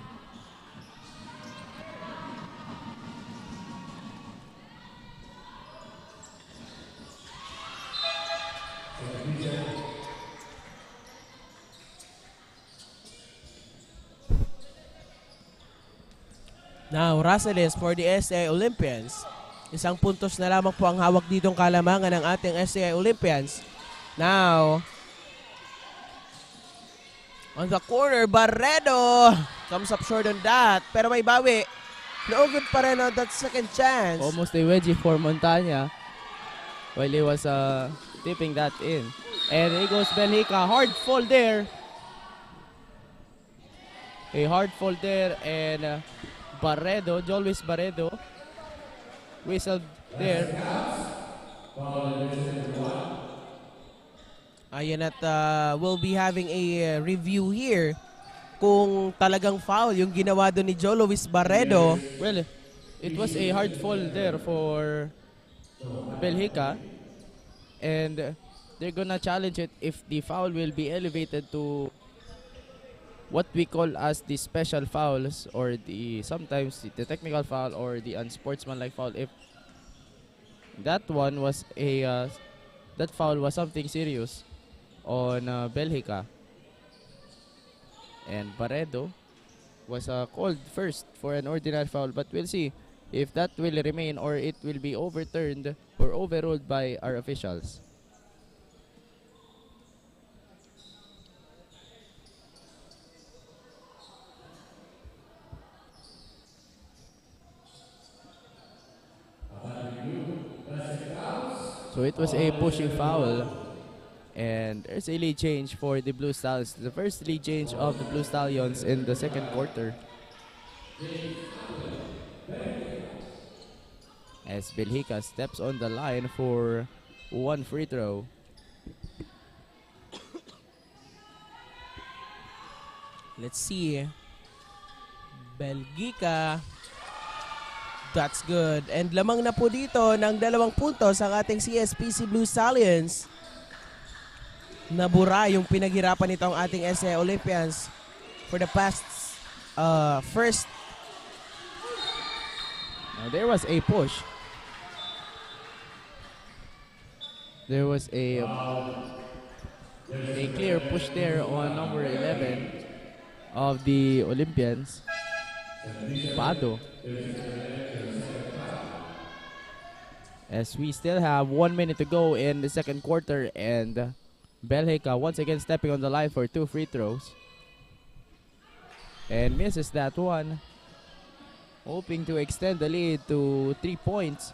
Now, Raseles for the STI Olympians. Isang puntos na lamang po ang hawak ditong kalamangan ng ating STI Olympians. Now, on the corner, Barredo comes up short on that. Pero may bawi. No good pa rin on that second chance. Almost a wedgie for Montana while he was tipping that in. And here goes Belgica. Hard fall there. A hard fall there, and Barredo, Jolwis Barredo, whistled there. Ayan, at we'll be having a review here kung talagang foul yung ginawa doon ni Jolwis Barredo. Well, it was a hard fall there for Belgica, and they're gonna challenge it if the foul will be elevated to what we call as the special fouls, or the sometimes the technical foul or the unsportsmanlike foul. If that one was a that foul was something serious on Belgica. And Barredo was called first for an ordinary foul, but we'll see if that will remain or it will be overturned or overruled by our officials. So it was a pushing foul, and there's a lead change for the Blue Stallions. The first lead change of the Blue Stallions in the second quarter. As Belhica steps on the line for one free throw. Let's see. Belgica. That's good. And lamang na po dito ng 2 puntos ang ating CSPC Blue Stallions. Nabura yung pinaghirapan nito ang ating SA Olympians for the past first. Now there was a push. There was a clear push there on number 11 of the Olympians, Pado. As we still have 1 minute to go in the second quarter, and Belhica once again stepping on the line for 2 free throws. And misses that one, hoping to extend the lead to 3 points.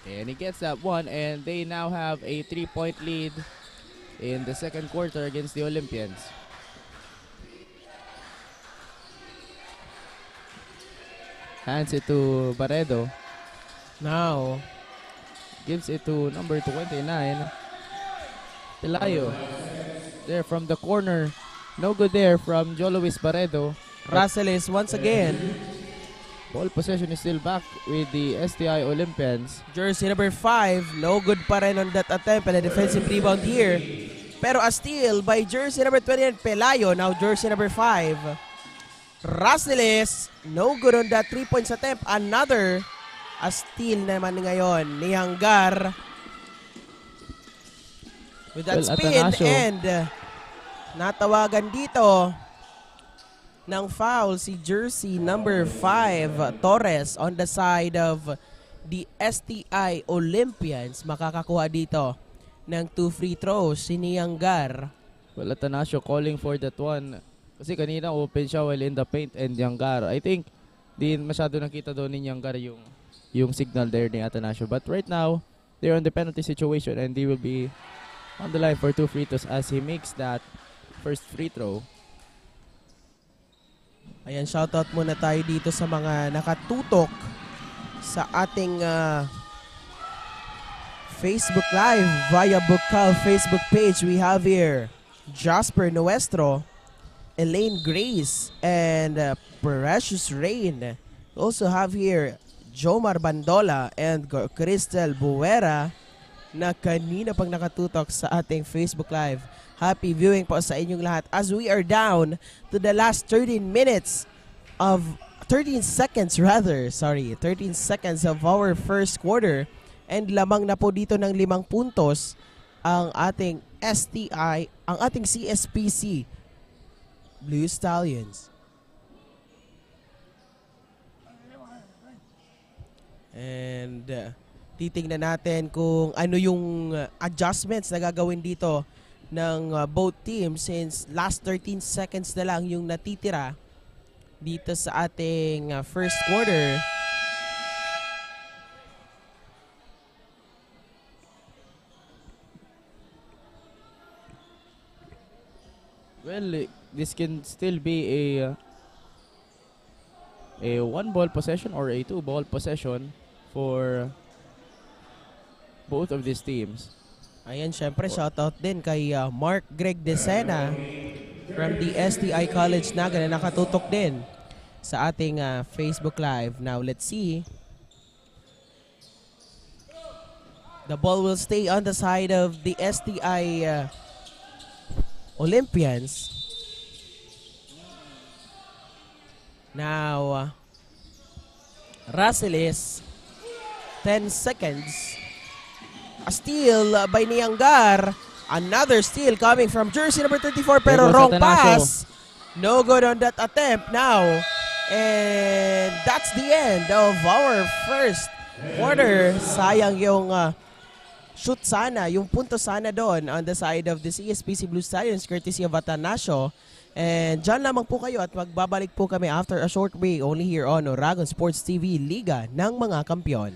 And he gets that one, and they now have a 3-point lead in the second quarter against the Olympians. Hands it to Barredo. Now Gives it to number 29, Pelayo. There from the corner. No good there from Jolois Barredo. Russell is once again. Ball possession is still back with the STI Olympians. Jersey number 5. No good pa rin on that attempt and a defensive rebound here. Pero a steal by jersey number 29, Pelayo. Now jersey number 5. Rasiles, no good on that 3 points attempt. Another a steal naman ngayon ni Hanggar. With that spin Ateneo. and natawagan dito ng foul si jersey number 5, Torres, on the side of the STI Olympians. Makakakuha dito ng 2 free throws si Hanggar. Well, Ateneo calling for that one. Kasi kanina open siya while in the paint and Hanggar. I think di masyado nakita doon ni Hanggar yung signal there ni Ateneo. But right now, they're on the penalty situation and they will be on the line for 2 free throws as he makes that first free throw. Ayan, shoutout muna tayo dito sa mga nakatutok sa ating Facebook Live via Bucal Facebook page. We have here Jasper Nuestro, Elaine Grace, and Precious Rain. We also have here Jomar Bandola and Crystal Buera na kanina pang nakatutok sa ating Facebook Live. Happy viewing po sa inyong lahat as we are down to the last 13 seconds of our first quarter, and lamang na po dito ng 5 puntos ang ating STI, ang ating CSPC Blue Stallions. And titingnan natin kung ano yung adjustments na gagawin dito ng both teams since last 13 seconds na lang yung natitira dito sa ating first quarter. Well, this can still be a 1-ball possession or a 2-ball possession for both of these teams. Ayan, syempre shoutout din kay Mark Greg Desena from the STI College Naga na nakatutok din sa ating Facebook Live. Now, let's see. The ball will stay on the side of the STI Olympians. Now, Russell is 10 seconds. A steal by Nianggar. Another steal coming from jersey number 34 pero There goes wrong Ateneo. pass. No good on that attempt now. And that's the end of our first quarter. Sayang yung shoot sana, yung punto sana doon on the side of the CSPC Blue Stallions courtesy of Ateneo. And dyan lamang po kayo at magbabalik po kami after a short break only here on Oragon Sports TV, Liga ng mga Kampiyon.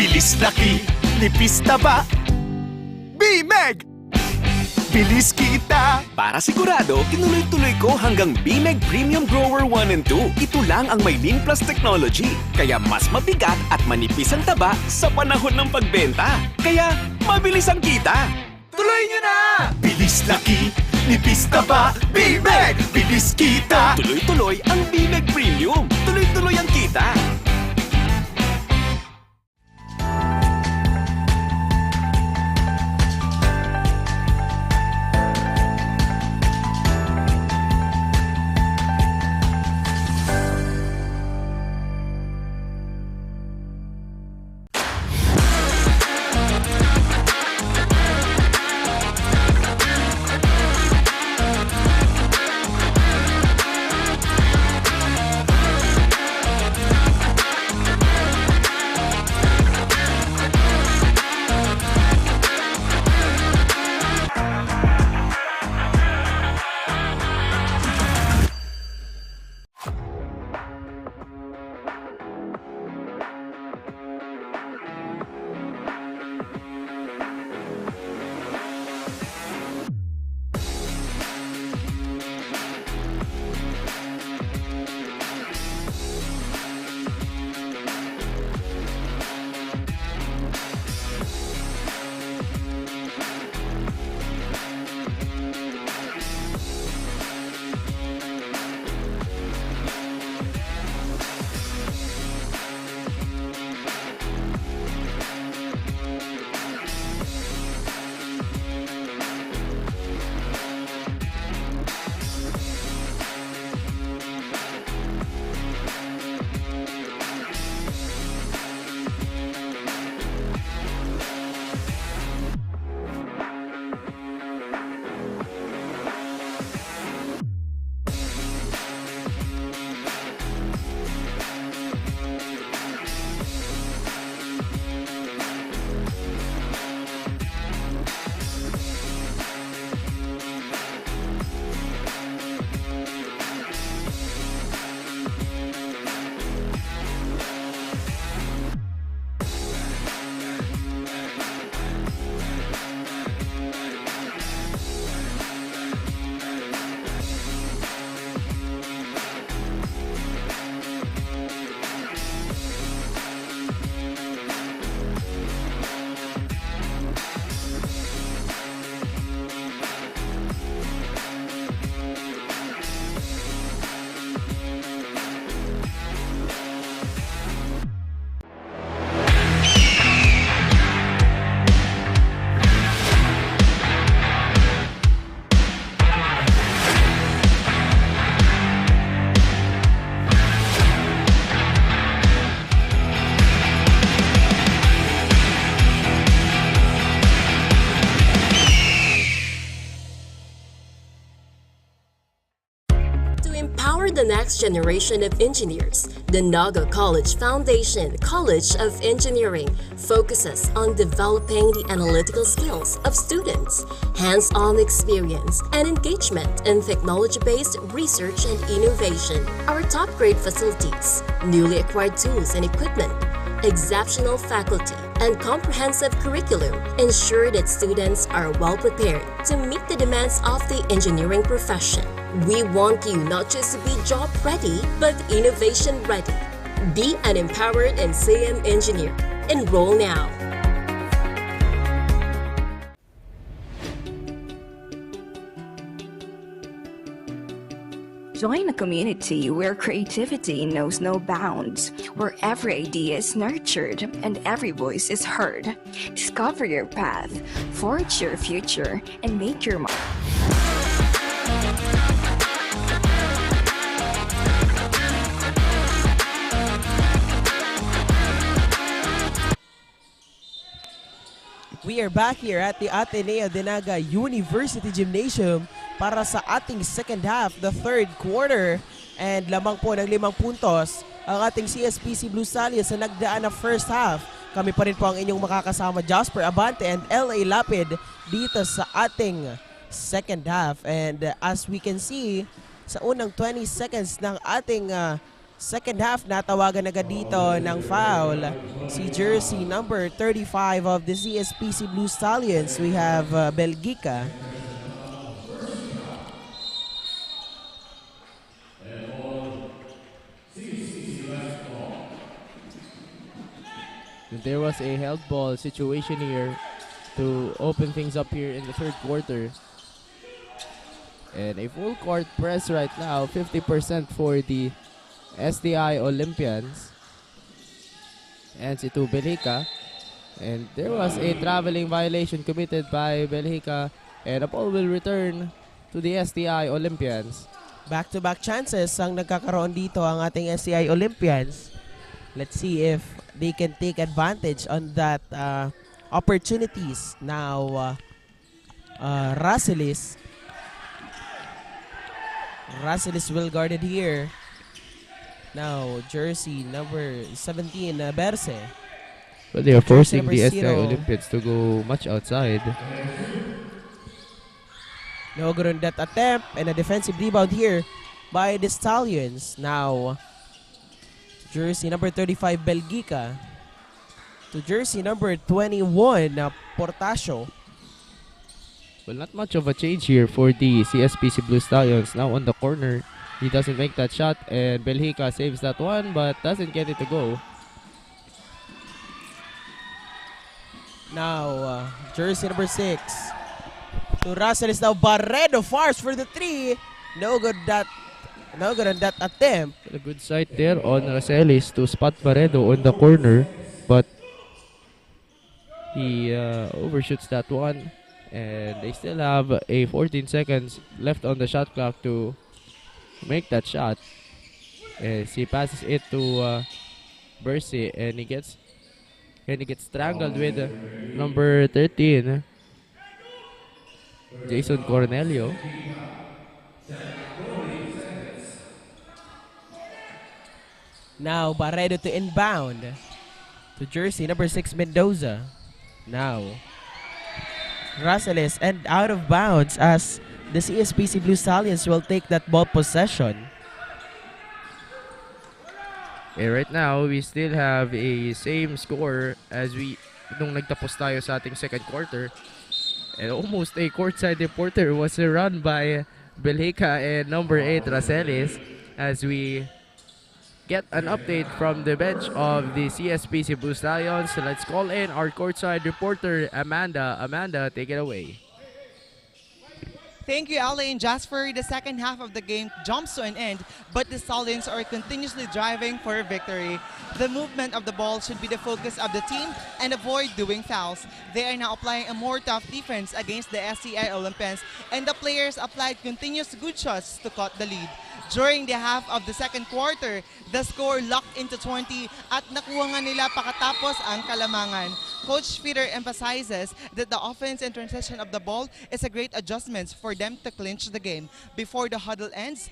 Bilis laki, nipis taba. BMEG! Bilis kita! Para sigurado, tinuloy-tuloy ko hanggang BMEG Premium Grower 1 and 2. Ito lang ang may Lean Plus technology. Kaya mas mabigat at manipis ang taba sa panahon ng pagbenta. Kaya mabilis ang kita. Tuloy nyo na! Bilis laki, nipis taba. BMEG! Bilis kita! Tuloy-tuloy ang BMEG Premium. Tuloy-tuloy ang kita. the next generation of engineers, the Naga College Foundation College of Engineering focuses on developing the analytical skills of students, hands-on experience, and engagement in technology-based research and innovation. Our top-grade facilities, newly acquired tools and equipment, exceptional faculty, and comprehensive curriculum ensure that students are well prepared to meet the demands of the engineering profession. We want you not just to be job ready, but innovation ready. Be an empowered and NCM engineer. Enroll now. Join a community where creativity knows no bounds, where every idea is nurtured and every voice is heard. Discover your path, forge your future, and make your mark. We are back here at the Ateneo de Sta University Gymnasium para sa ating second half, the third quarter. And lamang po ng 5 puntos ang ating CSPC Blue Stallions sa nagdaan na first half. Kami pa rin po ang inyong makakasama, Jasper Abante and LA Lapid dito sa ating second half. And as we can see, sa unang 20 seconds ng ating second half, natawagan agad dito ng foul si jersey number 35 of the CSPC Blue Stallions. We have Belgica. There was a held ball situation here to open things up here in the third quarter. And a full court press right now, 50% for the SDI Olympians. NC2 Belgica. And there was a traveling violation committed by Belgica, and a ball will return to the SDI Olympians. Back-to-back chances ang nagkakaroon dito ang ating SDI Olympians. Let's see if they can take advantage on that opportunities. Now, Rasilis well guarded here. Now, jersey number 17, Berse. But they are forcing the Jersey SDI number 0. Olympians to go much outside. No good on that attempt, and a defensive rebound here by the Stallions. Now, jersey number 35, Belgica, to jersey number 21, Portasio. Well, not much of a change here for the CSPC Blue Stallions. Now on the corner, he doesn't make that shot, and Belgica saves that one but doesn't get it to go. Now, jersey number 6, to Russell is now Barredo, fires for the 3. No good on that attempt. A good sight there on Racelis to spot Barredo on the corner, but he overshoots that one, and they still have a 14 seconds left on the shot clock to make that shot. As he passes it to Bercy, and he gets strangled with number 13, Jason Cornelio. Now, Barredo to inbound to jersey number 6, Mendoza. Now, Rosales and out of bounds as the CSPC Blue Stallions will take that ball possession. And right now, we still have a same score as nung nagtapos tayo sa ating second quarter. And almost a courtside reporter was run by Belgica and number 8, Racelis, as we get an update from the bench of the CSPC Blue Stallions. So let's call in our courtside reporter, Amanda. Amanda, take it away. Thank you, Ale and Jasper. The second half of the game jumps to an end, but the Stallions are continuously driving for a victory. The movement of the ball should be the focus of the team and avoid doing fouls. They are now applying a more tough defense against the SCI Olympians, and the players applied continuous good shots to cut the lead. During the half of the second quarter, the score locked into 20 at nakuha nga nila pakatapos ang kalamangan. Coach Peter emphasizes that the offense and transition of the ball is a great adjustment for them to clinch the game. Before the huddle ends,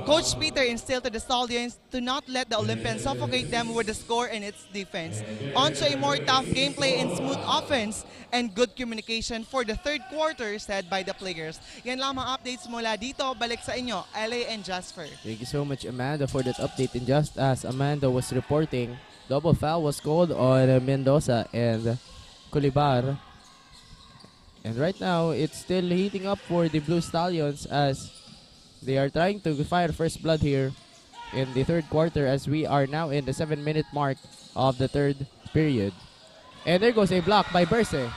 Coach Peter instilled to the Stallions to not let the Olympians suffocate them with the score and its defense. On to a more tough gameplay and smooth offense and good communication for the third quarter, said by the players. Yan lamang updates mula dito. Balik sa inyo, LA and Jasper. Thank you so much, Amanda, for that update. And just as Amanda was reporting, double foul was called on Mendoza and Culibar. And right now, it's still heating up for the Blue Stallions as they are trying to fire first blood here in the third quarter, as we are now in the 7-minute mark of the third period. And there goes a block by Berse.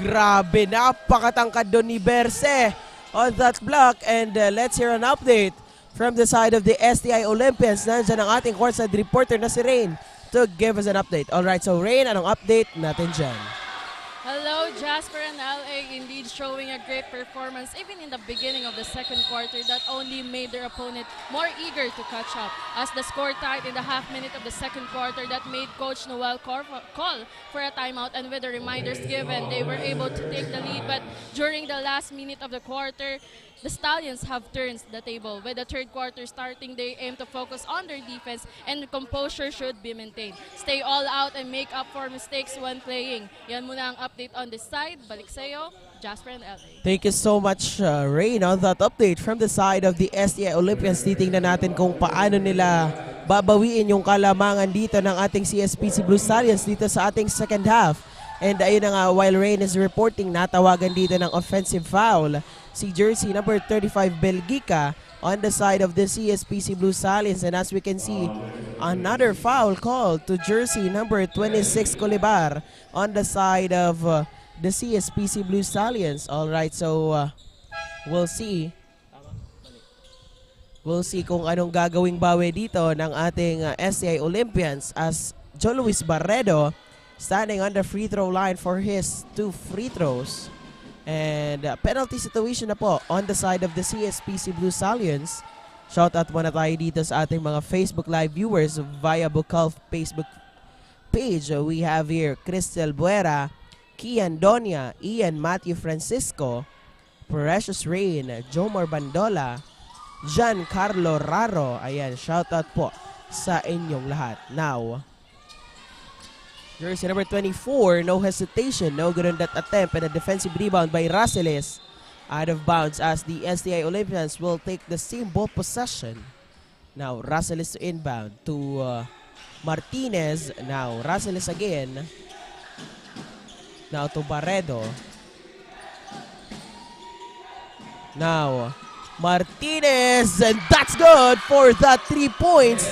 Grabe, napakatangkad doon ni Berse on that block. And let's hear an update from the side of the STI Olympians. Nandiyan ang ating courtside reporter na si Rain to give us an update. Alright, so Rain, anong update natin dyan? Hello, Jasper and LA, indeed showing a great performance even in the beginning of the second quarter that only made their opponent more eager to catch up. As the score tied in the half minute of the second quarter, that made Coach Noel call for a timeout, and with the reminders given, they were able to take the lead. But during the last minute of the quarter, the Stallions have turned the table. With the third quarter starting, they aim to focus on their defense, and composure should be maintained. Stay all out and make up for mistakes when playing. Yan muna ang update on the this side, balik sa'yo, Jasper and LA. Thank you so much, Rain, on that update from the side of the STI Olympians. Titingnan natin kung paano nila babawiin yung kalamangan dito ng ating CSPC Blue Stallions dito sa ating second half. And ayun na nga, while Rain is reporting, natawagan dito ng offensive foul si jersey number 35 Belgica on the side of the CSPC Blue Stallions. And as we can see, another foul called to jersey number 26 Colibar on the side of the CSPC Blue Stallions. Alright, so we'll see. We'll see kung anong gagawing bawi dito ng ating STI Olympians as Joe Luis Barredo standing on the free throw line for his 2 free throws. And penalty situation na po on the side of the CSPC Blue Stallions. Shoutout muna tayo dito sa ating mga Facebook Live viewers via Bucal Facebook page. We have here Cristel Buera, Kian Donia, Ian Matthew Francisco, Precious Rain, Jomar Bandola, Giancarlo Raro. Ayan, shoutout po sa inyong lahat. Now, jersey number 24, no hesitation, no good on that attempt, and a defensive rebound by Raceles. Out of bounds as the STI Olympians will take the same ball possession. Now, Raceles to inbound to Martinez. Now, Raceles again. Now to Barredo. Now, Martinez, and that's good for the 3 points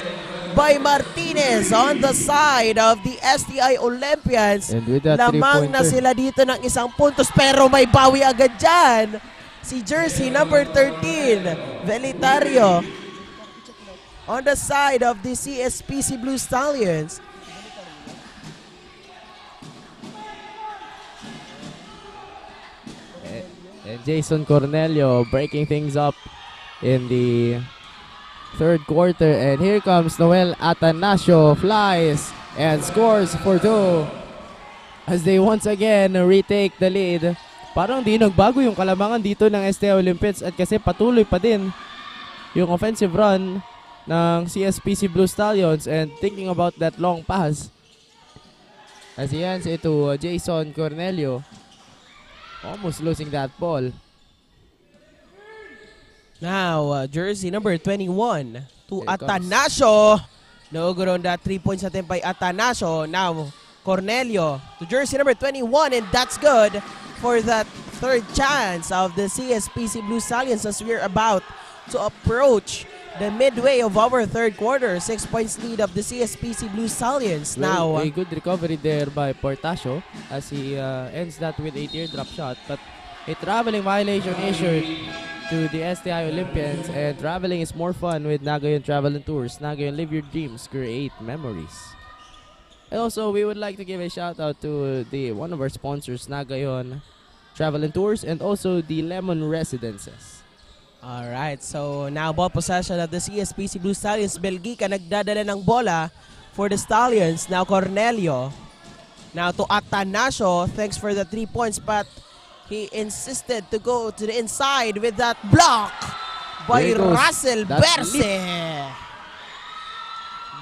by Martinez on the side of the STI Olympians. And with that Lamang na sila dito ng 1 puntos pero may bawi agad dyan. Si jersey number 13, Velitario. On the side of the CSPC Blue Stallions. And Jason Cornelio breaking things up in the third quarter, and here comes Noel Atanasio, flies and scores for 2 as they once again retake the lead. Parang di nagbago yung kalamangan dito ng STI Olympians at kasi patuloy pa din yung offensive run ng CSPC Blue Stallions, and thinking about that long pass as he hands it to Jason Cornelio, almost losing that ball. Now, jersey number 21 to Atanasio. No good on that 3 points attempt by Atanasio. Now, Cornelio to jersey number 21, and that's good for that third chance of the CSPC Blue Stallions as we're about to approach the midway of our third quarter. 6 points lead of the CSPC Blue Stallions. Well, Now, a good recovery there by Portasio as he ends that with a teardrop shot, but a traveling violation issued to the STI Olympians, and traveling is more fun with Naga Travel and Tours. Naga, live your dreams, create memories. And also, we would like to give a shout out to one of our sponsors, Naga Travel and Tours, and also the Lemon Residences. alright, so now ball possession of the CSPC Blue Stallions. Belgica nagdadala ng bola for the Stallions. Now Cornelio. Now to Atanasio. Thanks for the 3 points, but he insisted to go to the inside with that block by Russell Berce.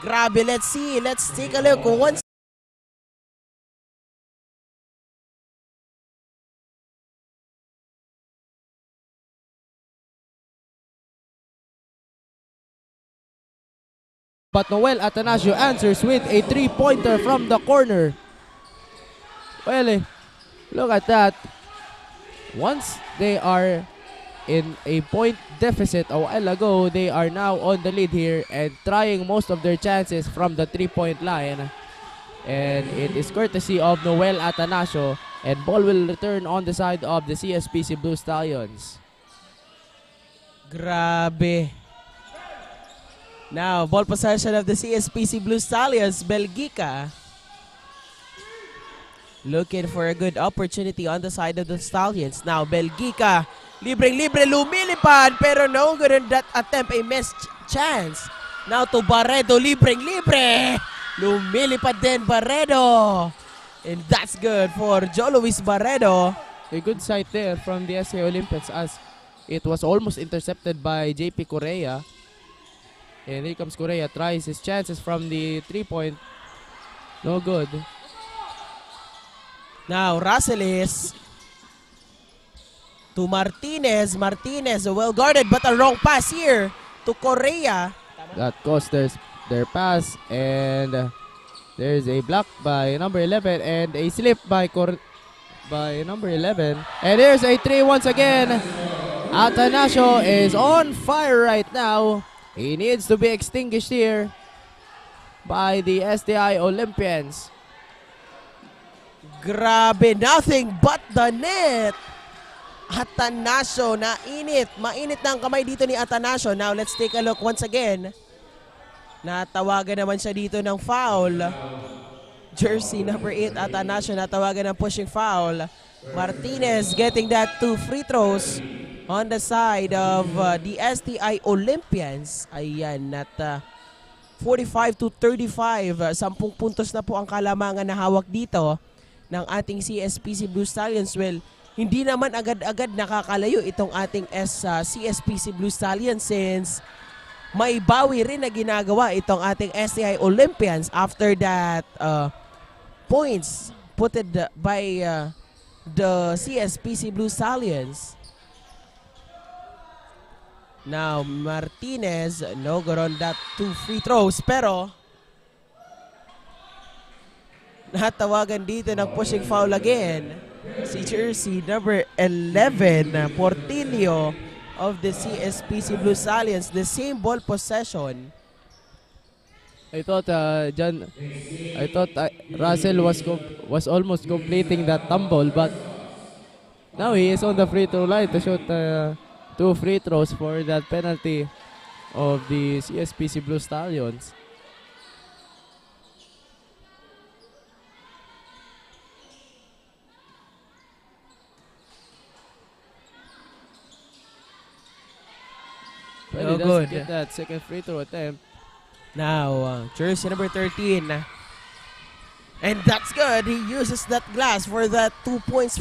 Grabe, let's see. Let's take a look. Once But Noel Atanasio answers with a 3-pointer from the corner. Well, look at that. Once they are in a point deficit a while ago, they are now on the lead here and trying most of their chances from the 3-point line. And it is courtesy of Noel Atanasio, and ball will return on the side of the CSPC Blue Stallions. grabe. Now, ball possession of the CSPC Blue Stallions. Belgica looking for a good opportunity on the side of the Stallions. Now, Belgica, libreng-libre, lumilipad, pero no good on that attempt, a missed chance. Now to Barredo, libreng-libre, lumilipad din Barredo. And that's good for Joe Luis Barredo. A good sight there from the STI Olympians as it was almost intercepted by JP Correa. And here comes Correa, tries his chances from the 3-point. No good. Now, Racelis to Martinez. Martinez, well guarded but a wrong pass here to Correa. That cost their pass, and there's a block by number 11 and a slip by number 11. And here's a 3 once again. Ateneo is on fire right now. He needs to be extinguished here by the STI Olympians. Grabe, nothing but the net. Ateneo, nainit. Mainit na ang kamay dito ni Ateneo. Now, let's take a look once again. Natawagan naman siya dito ng foul. Jersey number 8, Ateneo, natawagan ng pushing foul. Martinez getting that 2 free throws on the side of the STI Olympians. Ayan, at 45-35. 10 puntos na po ang kalamangan na hawak dito ng ating CSPC Blue Stallions. Well, hindi naman agad-agad nakakalayo itong ating CSPC Blue Stallions since may bawi rin na ginagawa itong ating STI Olympians after that points putted by the CSPC Blue Stallions. Now, Martinez, no good on that 2 free throws, pero natawagan dito ng pushing foul again. Si jersey number 11, Portillo of the CSPC Blue Stallions, the same ball possession. I thought Russell was almost completing that tumble, but now he is on the free throw line to shoot 2 free throws for that penalty of the CSPC Blue Stallions. Well, he doesn't get that second free throw attempt. Now, jersey number 13. And that's good. He uses that glass for that 2 points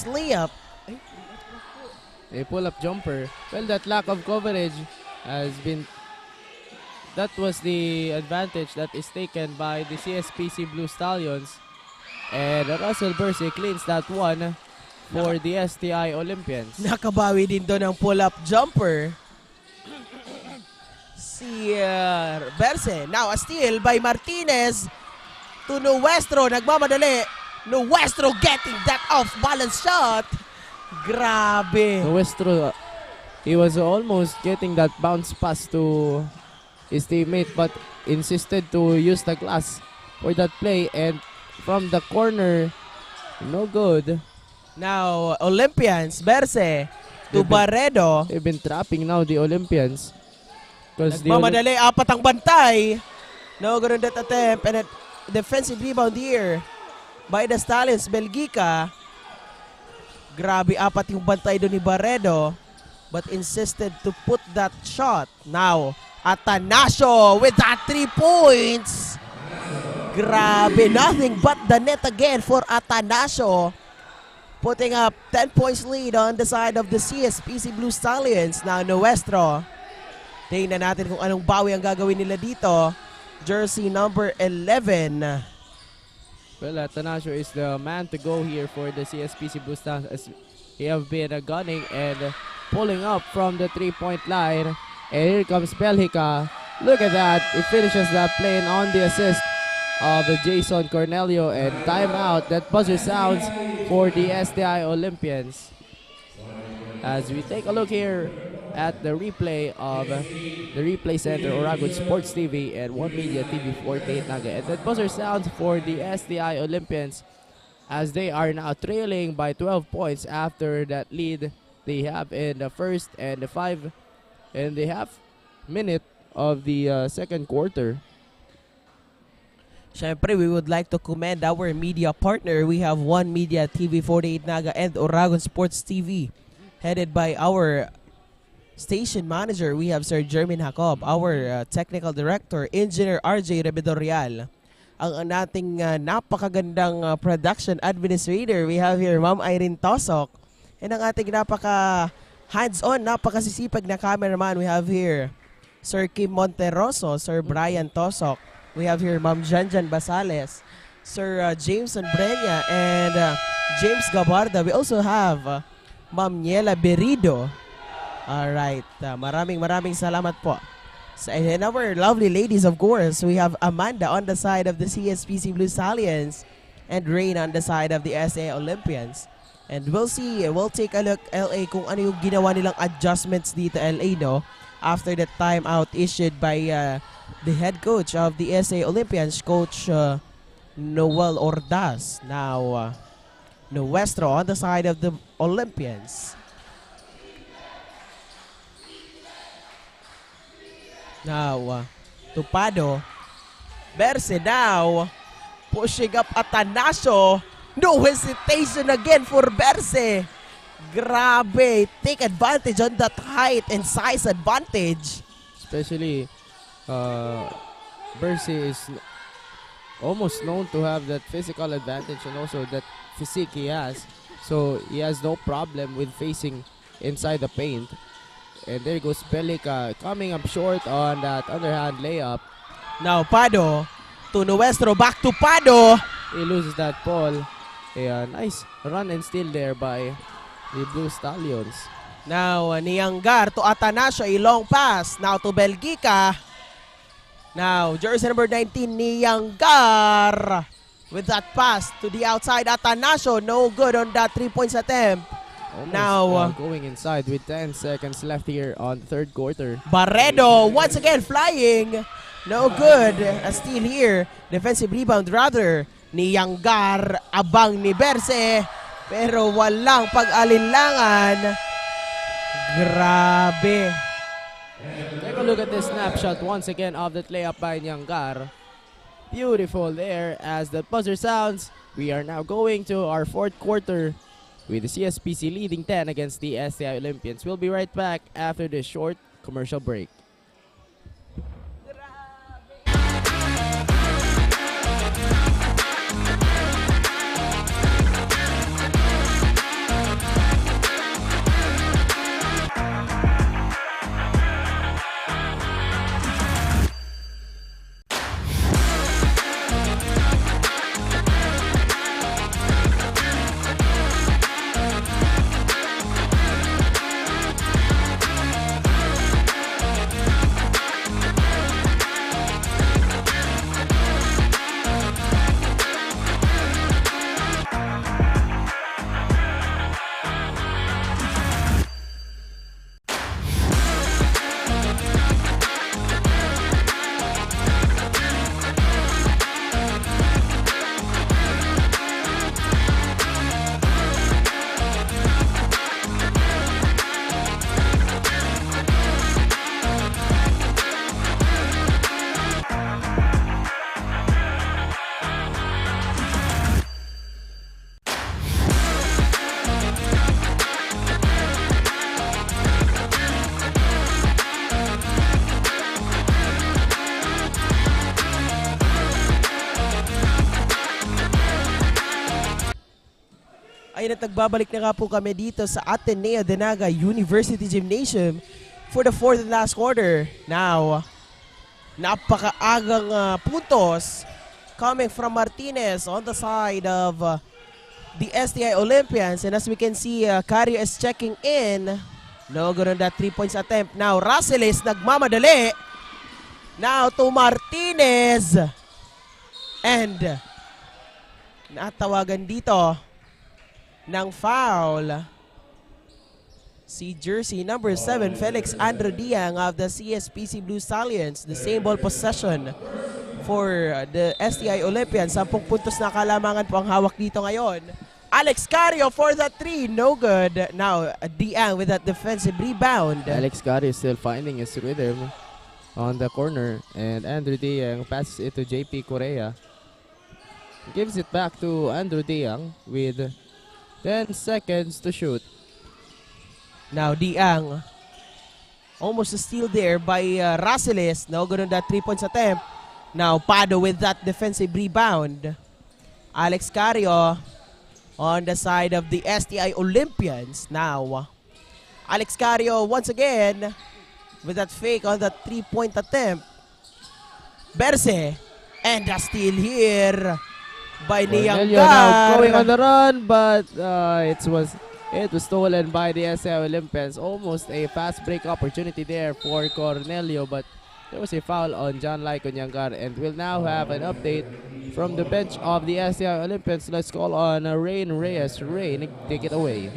layup. A pull-up jumper. Well, that lack of coverage has been... That was the advantage that is taken by the CSPC Blue Stallions. And Russell Berse cleans that one for the STI Olympians. Nakabawi din doon ng pull-up jumper. Si Berse. Now, a steal by Martinez to Nuestro. Nagmamadali. Nuestro getting that off-balance shot. Grabe. Nuestro, he was almost getting that bounce pass to his teammate but insisted to use the glass for that play, and from the corner, no good. Now, Olympians, Berse to Barredo. They've been trapping now the Olympians. Nagmamadali, 4 ang bantay. No good on that attempt, and a defensive rebound here by the Stallions, Belgica. Grabe, 4 yung bantay doon ni Barredo, but insisted to put that shot. Now, Ateneo with that 3 points. Grabe, nothing but the net again for Ateneo. Putting up 10 points lead on the side of the CSPC Blue Stallions. Now, Nuestro. Tingnan natin kung anong bawi ang gagawin nila dito. Jersey number 11. Well, Ateneo is the man to go here for the CSPC Blue Stallions, as he have been gunning and pulling up from the 3-point line. And here comes Belgica. Look at that. He finishes that play on the assist of Jason Cornelio, and timeout. That buzzer sounds for the STI Olympians. As we take a look here at the replay of the Replay Center, Oragon Sports TV and One Media TV 48 Naga. And that buzzer sounds for the STI Olympians as they are now trailing by 12 points after that lead they have in the first and the 5 and the half minute of the second quarter. Syempre, we would like to commend our media partner. We have One Media TV 48 Naga and Oragon Sports TV, headed by our station manager. We have Sir Jermin Jacob, our technical director, Engineer RJ Rebedorial. Ang nating napakagandang production administrator, we have here Ma'am Irene Tosok. And ang ating napaka hands-on, napakasisipag na cameraman, we have here Sir Kim Monteroso, Sir Brian Tosok. We have here Ma'am Janjan Basales, Sir James Brenya and James Gabarda. We also have Ma'am Niela Berido. Alright, maraming salamat po. So, and our lovely ladies, of course, we have Amanda on the side of the CSPC Blue Stallions and Rain on the side of the SA Olympians. And we'll see, we'll take a look, LA, kung ano yung ginawa nilang adjustments dito, LA, no? After the timeout issued by the head coach of the SA Olympians, Coach Noel Ordaz. Now, Nuestro on the side of the Olympians. Now, Tupado. Berse now. Pushing up Atanasio. No hesitation again for Berse. Grabe. Take advantage on that height and size advantage. Especially, Berse is almost known to have that physical advantage and also that physique he has. So, he has no problem with facing inside the paint. And there goes Pelica coming up short on that underhand layup. Now Pado to Nuestro, back to Pado. He loses that ball. A nice run and steal there by the Blue Stallions. Now Nianggar to Atanasio, a long pass. Now to Belgica. Now jersey number 19 Nianggar with that pass to the outside. Atanasio, no good on that 3 points attempt. Almost, now going inside with 10 seconds left here on the third quarter. Barredo once again flying. No good. A steal here. Defensive rebound rather. Nianggar, abang ni Berse. Pero walang pag-alinlangan. Grabe. Take a look at this snapshot once again of that layup by Nianggar. Beautiful there as the buzzer sounds. We are now going to our fourth quarter with the CSPC leading 10 against the STI Olympians. We'll be right back after this short commercial break. Ayun at nagbabalik na nga po kami dito sa Ateneo de Naga University Gymnasium for the fourth and last quarter. Now, napakaagang puntos coming from Martinez on the side of the STI Olympians. And as we can see, Cario is checking in. No good on that 3 points attempt. Now, Raceles nagmamadali. Now to Martinez. And natawagan dito ng foul si jersey number 7 Felix Andrew Diang of the CSPC Blue Stallions. The same ball possession for the STI Olympians. 10 puntos na kalamangan po ang hawak dito ngayon. Alex Cario for the 3, no good. Now Diang with that defensive rebound. Alex Cario still finding his rhythm on the corner, and Andrew Diang passes it to JP Correa. Gives it back to Andrew Diang with 10 seconds to shoot. Now Diang, almost a steal there by Raceles. No good on that 3 points attempt. Now Pado with that defensive rebound. Alex Cario on the side of the STI Olympians. Now Alex Cario once again with that fake on that 3-point attempt. Berse, and a steal here by Cornelio now going on Nianggar. the run, but it was stolen by the SCI Olympians. Almost a fast break opportunity there for Cornelio, but there was a foul on John Lyco Nianggar, and we'll now have an update from the bench of the SCI Olympians. Let's call on Rain Reyes. Rain, take it away.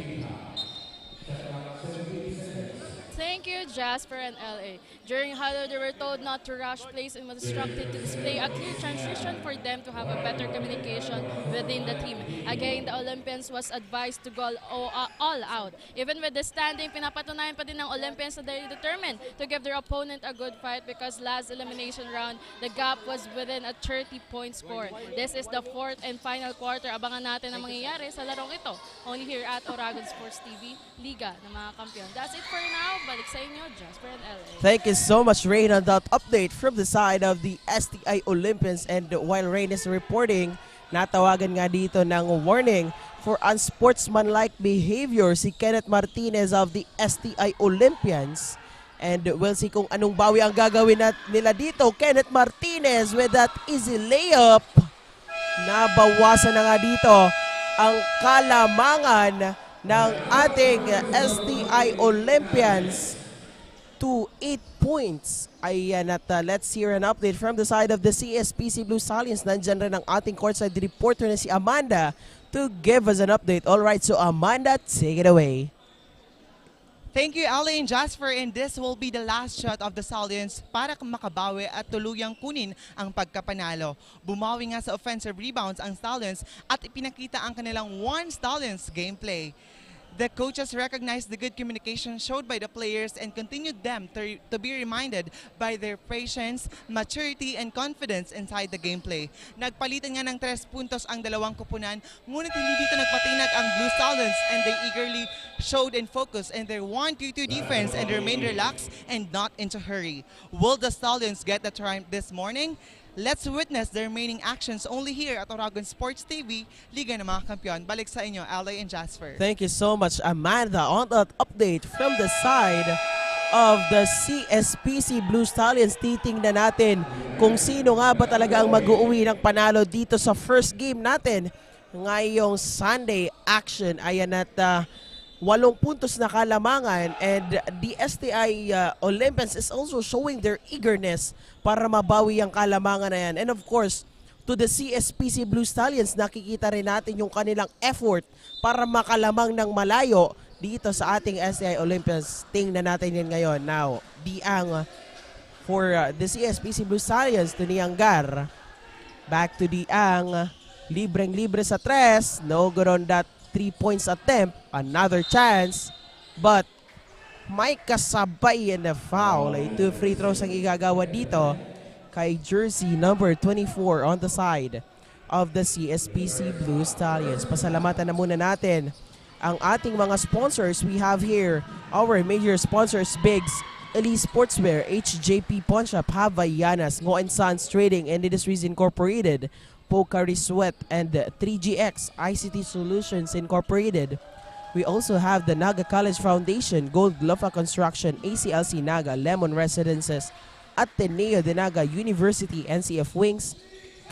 Thank you, Jasper and LA. During huddle, they were told not to rush plays and was instructed to display a clear transition for them to have a better communication within the team. Again, the Olympians was advised to go all out. Even with the standing, pinapatunayan pa din ng Olympians na they're determined to give their opponent a good fight because last elimination round, the gap was within a 30-point score. This is the fourth and final quarter. Abangan natin ang mangyayari sa larong ito. Only here at Oragon Sports TV, Liga ng mga Kampiyon. That's it for now. Balik sa inyo, Jasper and LA. Thank you so much, Rain, on that update from the side of the STI Olympians. And while Rain is reporting, natawagan nga dito ng warning for unsportsmanlike behavior si Kenneth Martinez of the STI Olympians. And we'll see kung anong bawi ang gagawin nila dito. Kenneth Martinez with that easy layup. Nabawasan na nga dito ang kalamangan ng ating STI Olympians to 8 points. Ayan, at let's hear an update from the side of the CSPC Blue Stallions. Nandyan rin ang ating courtside reporter na si Amanda to give us an update. Alright, so Amanda, take it away. Thank you, Ali and Jasper, and this will be the last shot of the Stallions para makabawi at tuluyang kunin ang pagkapanalo. Bumawi nga sa offensive rebounds ang Stallions at ipinakita ang kanilang One Stallions gameplay. The coaches recognized the good communication showed by the players and continued them to be reminded by their patience, maturity, and confidence inside the gameplay. Nagpalitan nga ng 3 puntos ang dalawang kupunan, ngunit hindi dito nagpatinag ang Blue Stallions and they eagerly showed and focused in their 1-2-2 defense and remained relaxed and not into hurry. Will the Stallions get the triumph this morning? Let's witness the remaining actions only here at Oragon Sports TV, Liga ng mga Kampiyon. Balik sa inyo, LA and Jasper. Thank you so much, Amanda, on that update from the side of the CSPC Blue Stallions. Titingnan natin kung sino nga ba talaga ang mag-uuwi ng panalo dito sa first game natin ngayong Sunday action. Ayan, at 8 puntos na kalamangan, and the STI Olympians is also showing their eagerness para mabawi ang kalamangan na yan. And of course, to the CSPC Blue Stallions, nakikita rin natin yung kanilang effort para makalamang ng malayo dito sa ating STI Olympians. Tingnan natin yan ngayon. Now, Diang for the CSPC Blue Stallions to Nianggar. Back to Diang. Libreng-libre sa 3. No good on that 3 points attempt. Another chance. But may kasabay na foul. 2 free throws ang igagawa dito kay jersey number 24 on the side of the CSPC Blue Stallions. Pasalamatan na muna natin ang ating mga sponsors. We have here our major sponsors: Bigs, Elite Sportswear, HJP Pawn Shop, Havaianas, Ngo & Sons Trading and Industries Incorporated, Pocari Sweat, and 3GX ICT Solutions Incorporated. We also have the Naga College Foundation, Gold Gloffa Construction, ACLC Naga, Lemon Residences, Ateneo de Naga University, NCF Wings,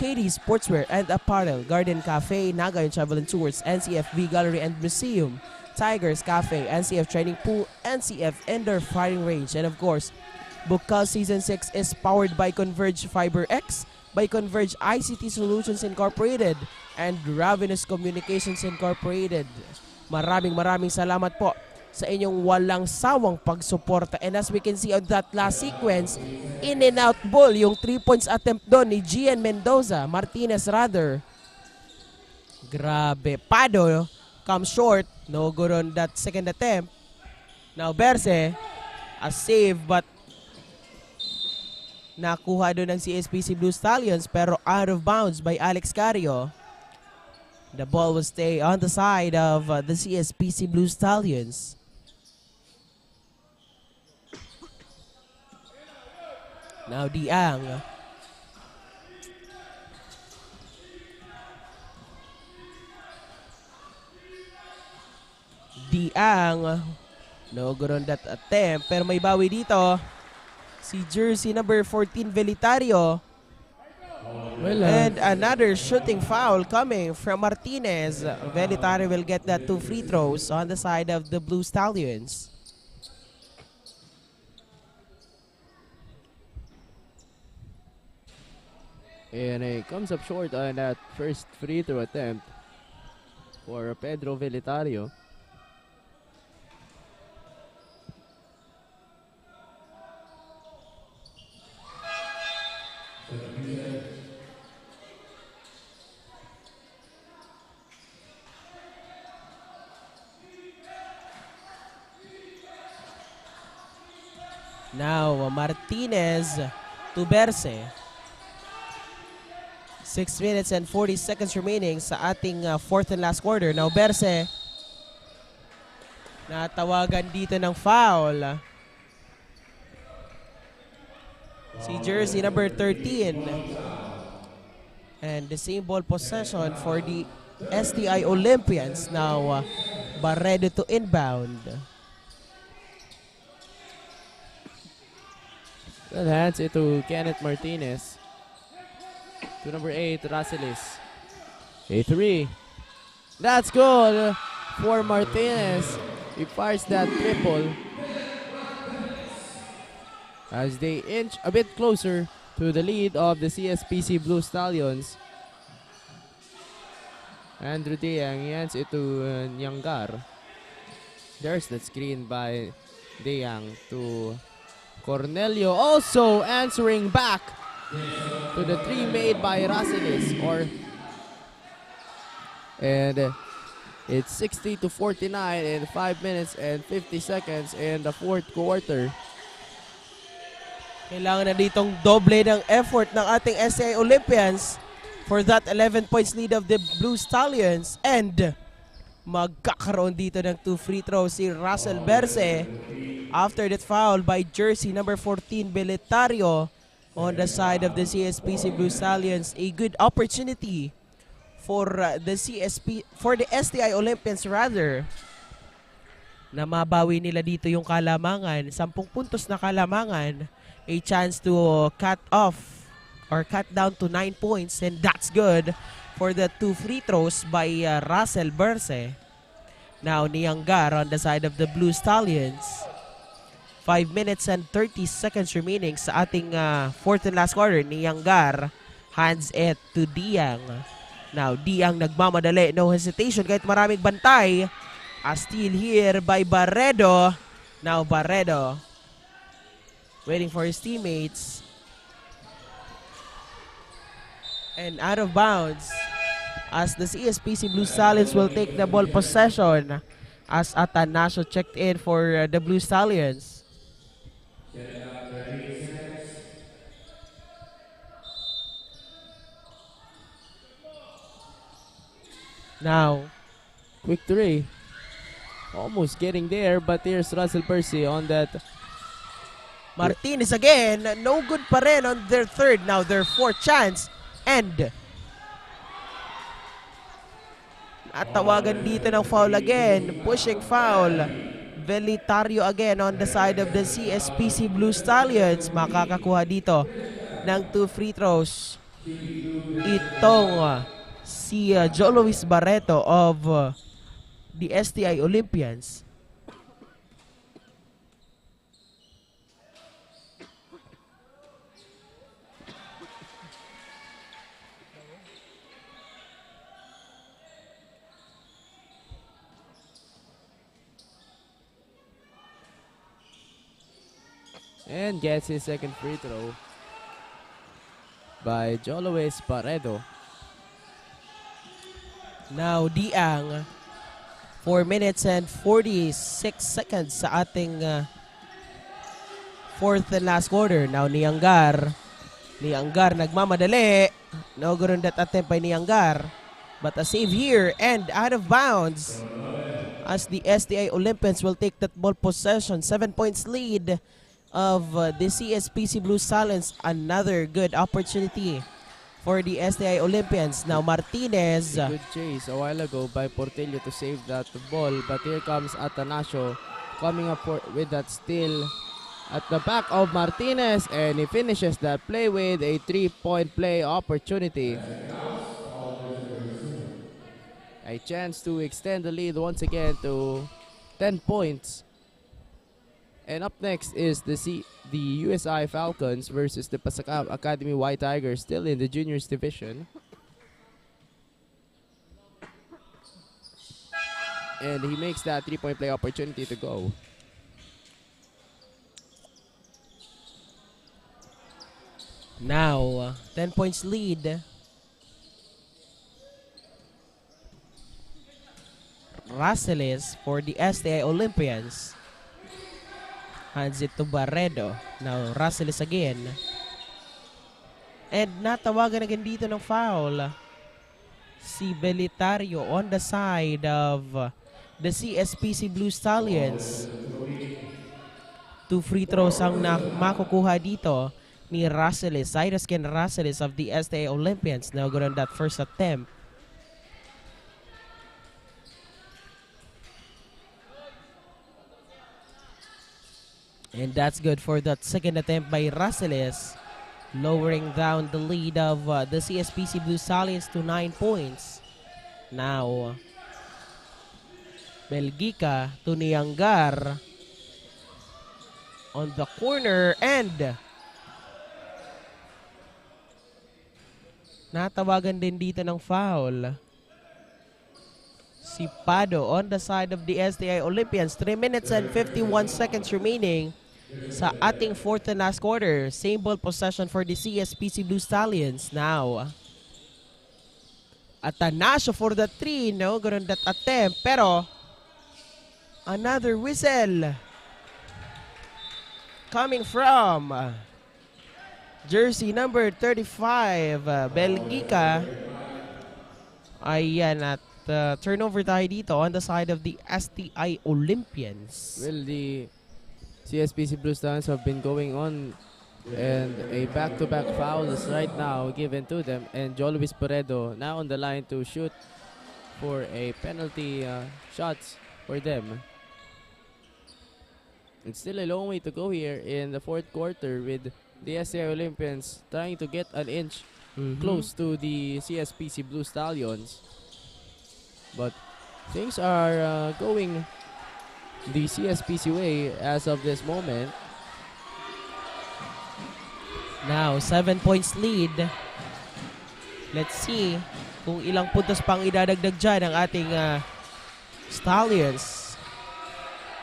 KD Sportswear and Apparel, Garden Café, Naga and Travel and Tours, NCF V Gallery and Museum, Tigers Café, NCF Training Pool, NCF Indoor Firing Range, and of course, Bucal Season 6 is powered by Converge FiberX, by Converge ICT Solutions Incorporated, and Ravenous Communications Incorporated. Maraming salamat po sa inyong walang sawang pagsuporta. And as we can see on that last sequence, in and out ball, yung 3 points attempt doon ni Gian Martinez rather. Grabe. Pado comes short. No good on that second attempt. Now Berse, a save but nakuha doon ng CSPC Blue Stallions pero out of bounds by Alex Cario. The ball will stay on the side of the CSPC Blue Stallions. Now Diang. Diang. No good on that attempt. Pero may bawi dito. Si jersey number 14 Velitario. Well, And another shooting foul coming from Martinez. Velitari will get that 2 free throws on the side of the Blue Stallions. and he comes up short on that first free throw attempt for Pedro Velitario. Now, Martinez to Berse. 6 minutes and 40 seconds remaining sa ating fourth and last quarter. Now, Berse, natawagan dito ng foul. Si jersey number 13. And the same ball possession for the STI Olympians. Now, Barredo to inbound. That hands it to Kenneth Martinez. To number 8, Racelis. A 3. That's good for Martinez. He fires that triple as they inch a bit closer to the lead of the CSPC Blue Stallions. Andrew Deyang hands it to Nyangar. There's that screen by Deyang to Cornelio, also answering back to the 3 made by Racelis. And it's 60-49 in 5 minutes and 50 seconds in the fourth quarter. Kailangan na ditong doble ng effort ng ating STI Olympians for that 11 points lead of the Blue Stallions. And magkakaroon dito ng 2 free throws si Russell Berse after that foul by jersey number 14 Beletario on the side of the CSPC Blue Stallions. A good opportunity for the STI Olympians rather na mabawi nila dito yung kalamangan. 10 puntos na kalamangan. A chance to cut off or cut down to 9 points, and that's good for the 2 free throws by Russell Berse. Now Niangar on the side of the Blue Stallions. 5 minutes and 30 seconds remaining sa ating fourth and last quarter. Niangar hands it to Diang. Now Diang nagmamadali, no hesitation kahit maraming bantay. A steal here by Barredo. Now Barredo waiting for his teammates. And out of bounds as the CSPC Blue Stallions will take the ball possession as Ateneo checked in for the Blue Stallions. Now, Quick 3. Almost getting there, but here's Russell Percy on that. Martinez again, no good pa rin on their third, now their fourth chance. And natawagan dito ng foul again, pushing foul. Velitario again on the side of the CSPC Blue Stallions. Makakakuha dito ng 2 free throws itong si Joe Luis Barreto of the STI Olympians. And gets his second free throw by Joloes Barredo. Now Diang, 4 minutes and 46 seconds sa ating fourth and last quarter. Now Niangar nagmamadali. No good on that attempt by Niangar. But a save here and out of bounds as the STI Olympians will take that ball possession. 7 points lead of the CSPC Blue Stallions. Another good opportunity for the STI Olympians. Now Martinez. Good chase a while ago by Portillo to save that ball, but here comes Ateneo coming up with that steal at the back of Martinez, and he finishes that play with a 3-point play opportunity. A chance to extend the lead once again to 10 points. And up next is the USI Falcons versus the Pasacao Academy White Tigers, still in the juniors division. And he makes that 3-point play opportunity to go. Now, 10 points lead. Raceles for the STI Olympians. Hands it to Barredo. Now, Raceles again. And natawagan again dito ng foul. Si Belitario on the side of the CSPC Blue Stallions. 2 free throws ang makukuha dito ni Raceles, Cyrus Ken Raceles of the STA Olympians. Now good on that first attempt. And that's good for that second attempt by Raceles, lowering down the lead of the CSPC Blue Stallions to 9 points. Now, Belgica to Niangar on the corner, and natawagan din dito ng foul. Si Pado on the side of the STI Olympians. 3 minutes and 51 seconds remaining sa ating fourth and last quarter. Same ball possession for the CSPC Blue Stallions. Now, Ateneo for the 3. No, good on that attempt. Pero, another whistle coming from jersey number 35, Belgica. Ayan, at turnover tayo dito on the side of the STI Olympians. Well, the CSPC Blue Stallions have been going on, and a back-to-back foul is right now given to them, and Joe Luis Paredo now on the line to shoot for a penalty shots for them. It's still a long way to go here in the fourth quarter, with the STI Olympians trying to get an inch close to the CSPC Blue Stallions. But things are going the CSPC way as of this moment. Now, 7 points lead. Let's see kung ilang puntos pang idadagdag dyan ang ating Stallions.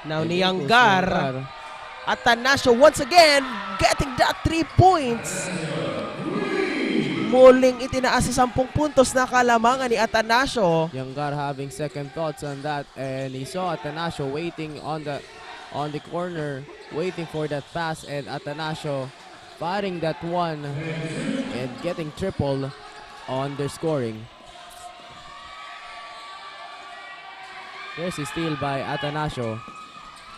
Now, Niangar. Ateneo once again getting that 3 points. Muling itinaas sa 10 puntos na kalamangan ni Ateneo. Niangar having second thoughts on that, and he saw Ateneo waiting on the corner, waiting for that pass, and Ateneo firing that one and getting triple on their scoring. There's a steal by Ateneo.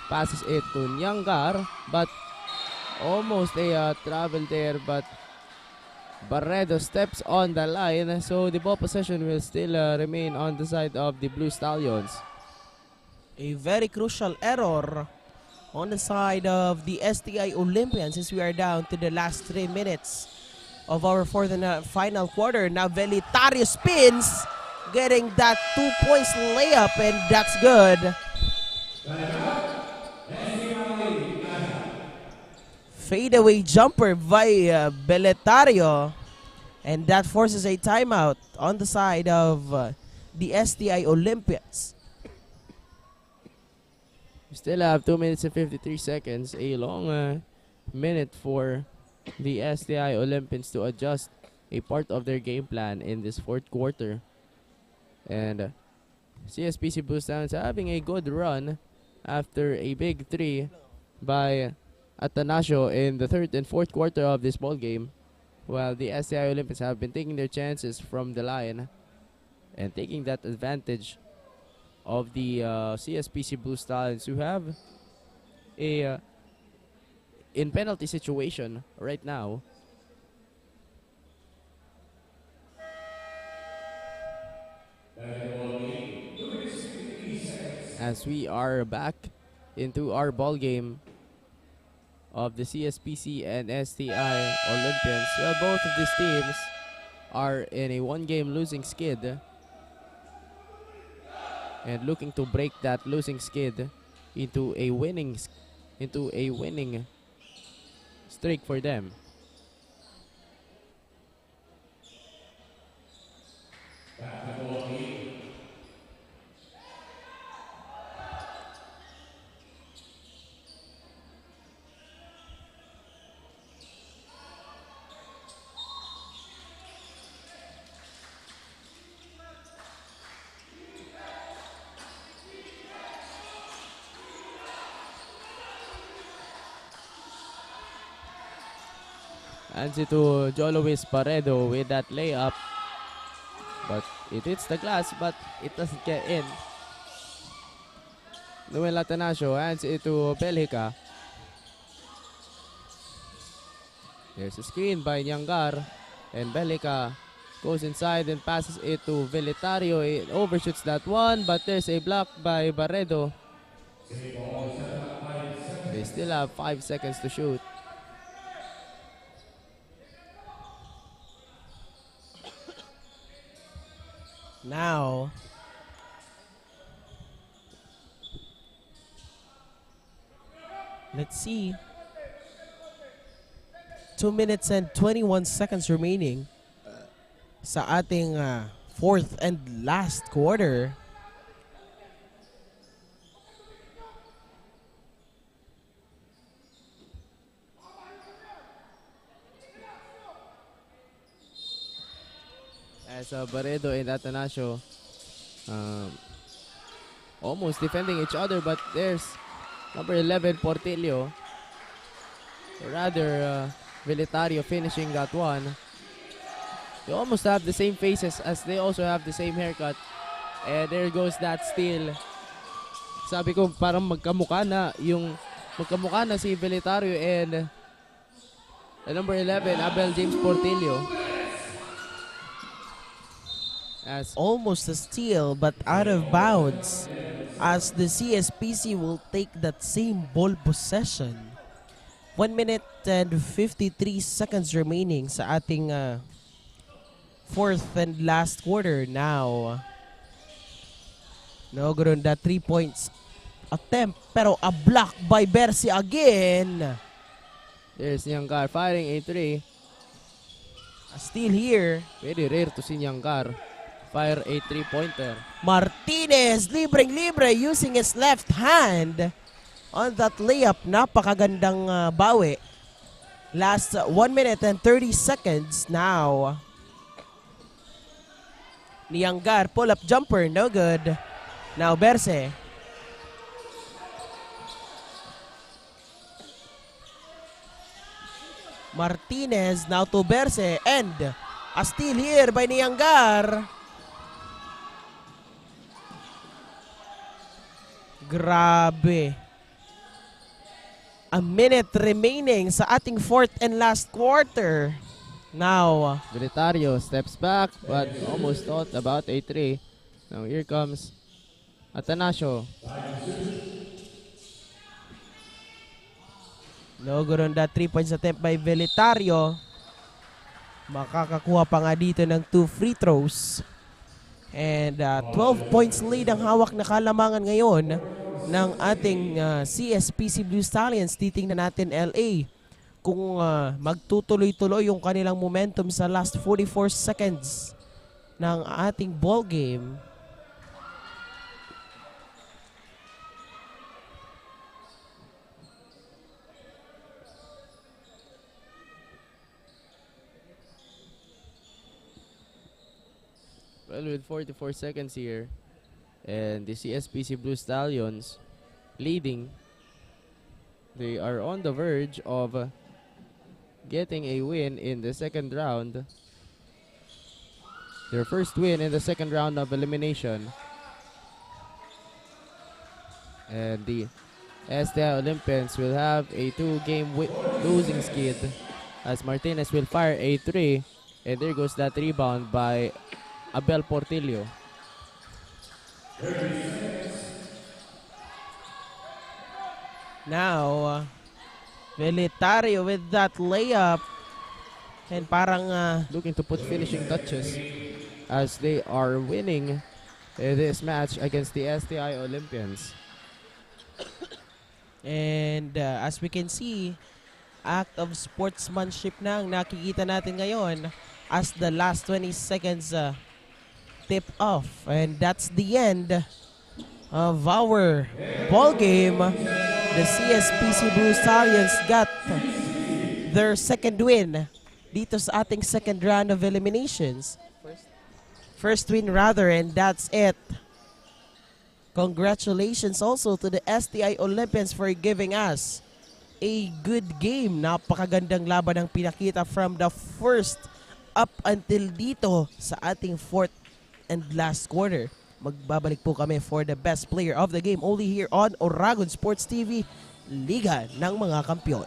Passes it to Niangar, but almost a travel there, but Barredo steps on the line, so the ball possession will still remain on the side of the Blue Stallions. A very crucial error on the side of the STI Olympians, since we are down to the last 3 minutes of our fourth and final quarter. Now Velitario spins, getting that 2 points layup, and that's good. Fadeaway jumper by Velitario, and that forces a timeout on the side of the STI Olympians. We still have 2 minutes and 53 seconds, a long minute for the STI Olympians to adjust a part of their game plan in this fourth quarter. And CSPC Blue Stallions having a good run after a big 3 by Ateneo in the third and fourth quarter of this ball game, while the STI Olympians have been taking their chances from the line and taking that advantage of the CSPC Blue Stallions, who have a in penalty situation right now. As we are back into our ball game of the CSPC and STI Olympians. Well, both of these teams are in a one-game losing skid and looking to break that losing skid into a winning streak for them. Hands it to Jolois Paredo with that layup. But it hits the glass, but it doesn't get in. Noel Atanasio hands it to Belhica. There's a screen by Nyangar. And Belhica goes inside and passes it to Velitario. It overshoots that one, but there's a block by Barredo. They still have 5 seconds to shoot. Now, let's see. 2 minutes and 21 seconds remaining sa ating fourth and last quarter. As Barredo and Atanasio almost defending each other, but there's number 11 Portillo, or rather Velitario finishing that one. They almost have the same faces as they also have the same haircut. And there goes that steal. Sabi ko parang magkamukha na si Velitario and number 11 Abel James Portillo. As almost a steal but out of bounds as the CSPC will take that same ball possession. 1 minute and 53 seconds remaining sa ating fourth and last quarter now. Nogronda 3 points attempt pero a block by Bersi again. There's Nyangar firing a 3. A steal here. Very rare to see Nyangar fire a 3-pointer. Martinez, libreng-libre using his left hand on that layup. Napakagandang bawi. Last 1 minute and 30 seconds now. Nianggar, pull-up jumper, no good. Now Berse. Martinez, now to Berse, and a steal here by Nianggar. Grabe. A minute remaining sa ating fourth and last quarter. Now, Velitario steps back but almost thought about a 3. Now here comes Atanasio. No good on that 3 points attempt by Velitario. Makakakuha pa nga dito ng 2 free throws. And 12 points lead ang hawak na kalamangan ngayon ng ating CSPC Blue Stallions. Titingnan natin LA kung magtutuloy-tuloy yung kanilang momentum sa last 44 seconds ng ating ball game. Well, with 44 seconds here, and the CSPC Blue Stallions leading, they are on the verge of getting a win in the second round. Their first win in the second round of elimination. And the STI Olympians will have a 2-game losing skid as Martinez will fire a 3, and there goes that rebound by Abel Portillo. Now, Militario with that layup. And parang looking to put finishing touches as they are winning this match against the STI Olympians. And as we can see, act of sportsmanship na ang nakikita natin ngayon as the last 20 seconds tip off. And that's the end of our ball game. The CSPC Blue Stallions got their second win dito sa ating second round of eliminations. First win rather, and that's it. Congratulations also to the STI Olympians for giving us a good game. Napakagandang laban ang pinakita from the first up until dito sa ating fourth and last quarter. Magbabalik po kami for the best player of the game only here on Oragon Sports TV, Liga ng mga Kampiyon.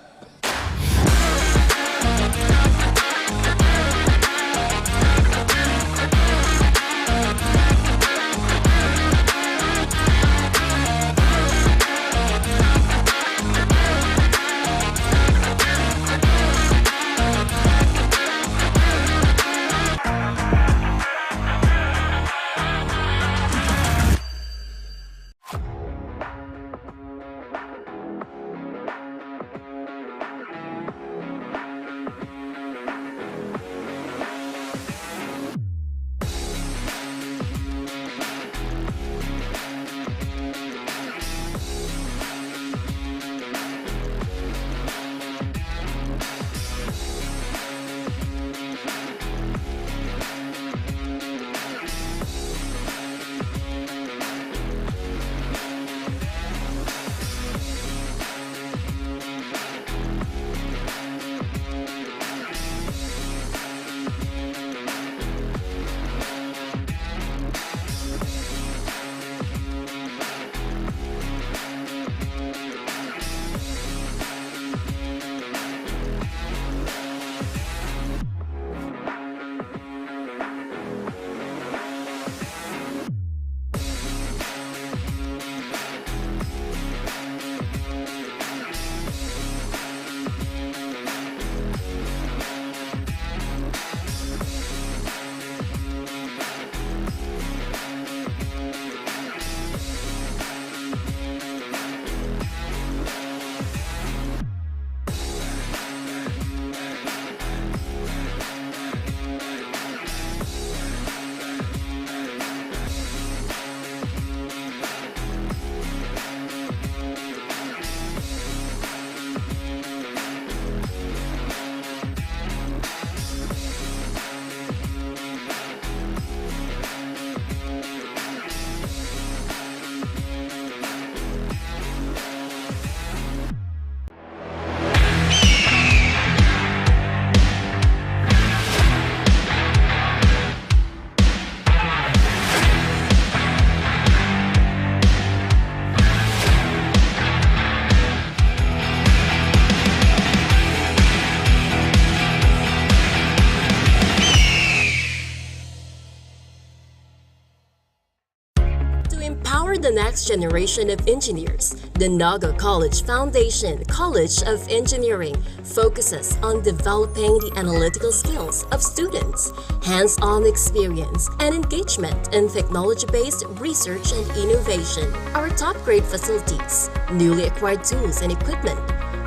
The next generation of engineers, the Naga College Foundation College of Engineering focuses on developing the analytical skills of students, hands-on experience, and engagement in technology-based research and innovation. Our top-grade facilities, newly acquired tools and equipment,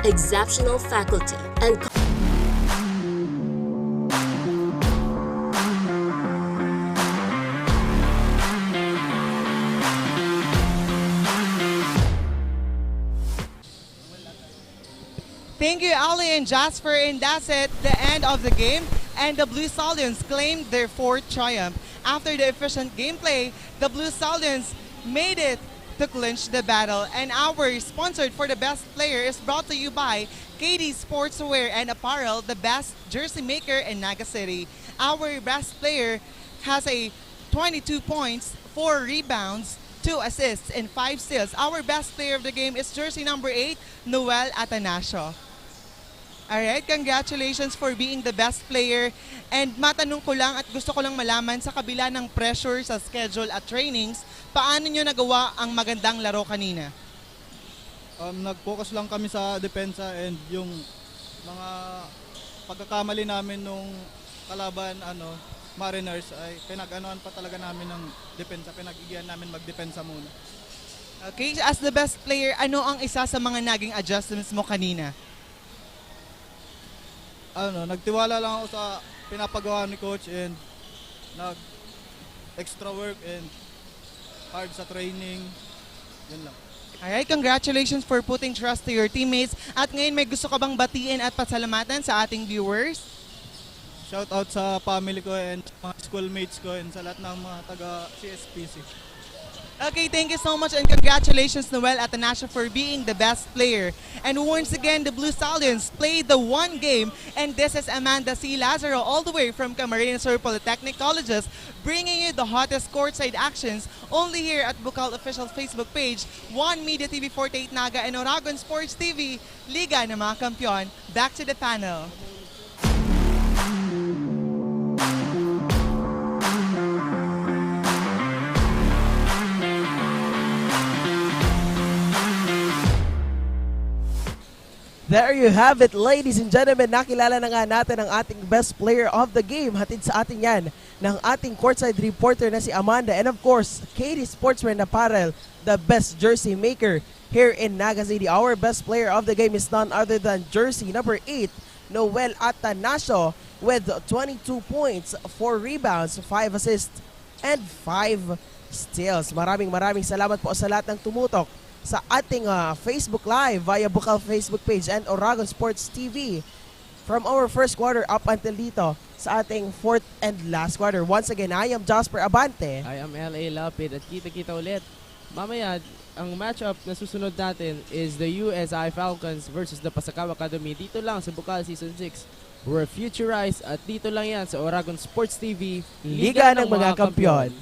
exceptional faculty, and Thank you, Ali and Jasper, and that's it, the end of the game. And the Blue Stallions claimed their fourth triumph. After the efficient gameplay, the Blue Stallions made it to clinch the battle. And our sponsored for the best player is brought to you by KD Sportswear and Apparel, the best jersey maker in Naga City. Our best player has a 22 points, 4 rebounds, 2 assists, and 5 steals. Our best player of the game is jersey number 8, Noel Atanasio. Alright, congratulations for being the best player. And matanong ko lang at gusto ko lang malaman, sa kabila ng pressure sa schedule at trainings, paano nyo nagawa ang magandang laro kanina? Nag-focus lang kami sa depensa and yung mga pagkakamali namin nung kalaban Mariners ay pinag-anoan pa talaga namin ng depensa, pinag-igihan namin magdepensa muna. Okay, as the best player, ano ang isa sa mga naging adjustments mo kanina? Nagtiwala lang ako sa pinapagawa ni coach and nag-extra work and hard sa training. Yan lang. Alright, congratulations for putting trust to your teammates. At ngayon, may gusto ka bang batiin at pasalamatan sa ating viewers? Shout out sa family ko and mga schoolmates ko and sa lahat ng mga taga CSPC. Okay, thank you so much and congratulations, Noel Ateneo, for being the best player. And once again, the Blue Stallions played the one game, and this is Amanda C. Lazaro all the way from Camarines Sur Polytechnic Colleges, bringing you the hottest courtside actions only here at Bucal official Facebook page, One Media TV 48 Naga and Oragon Sports TV, Liga ng mga Kampiyon. Back to the panel. There you have it, ladies and gentlemen. Nakilala na nga natin ang ating best player of the game. Hatid sa atin yan ng ating courtside reporter na si Amanda. And of course, Katie Sportswear Apparel, the best jersey maker here in Naga City. Our best player of the game is none other than jersey number 8, Noel Ateneo, with 22 points, 4 rebounds, 5 assists, and 5 steals. Maraming salamat po sa lahat ng tumutok sa ating Facebook Live via Bucal Facebook page and Oragon Sports TV from our first quarter up until dito sa ating fourth and last quarter. Once again, I am Jasper Abante. I am LA Lapid at kita-kita ulit. Mamaya, ang matchup na susunod natin is the USI Falcons versus the Pasacao Academy. Dito lang sa Bucal Season 6. We're futurized at dito lang yan sa Oragon Sports TV, Liga ng mga Kampiyon.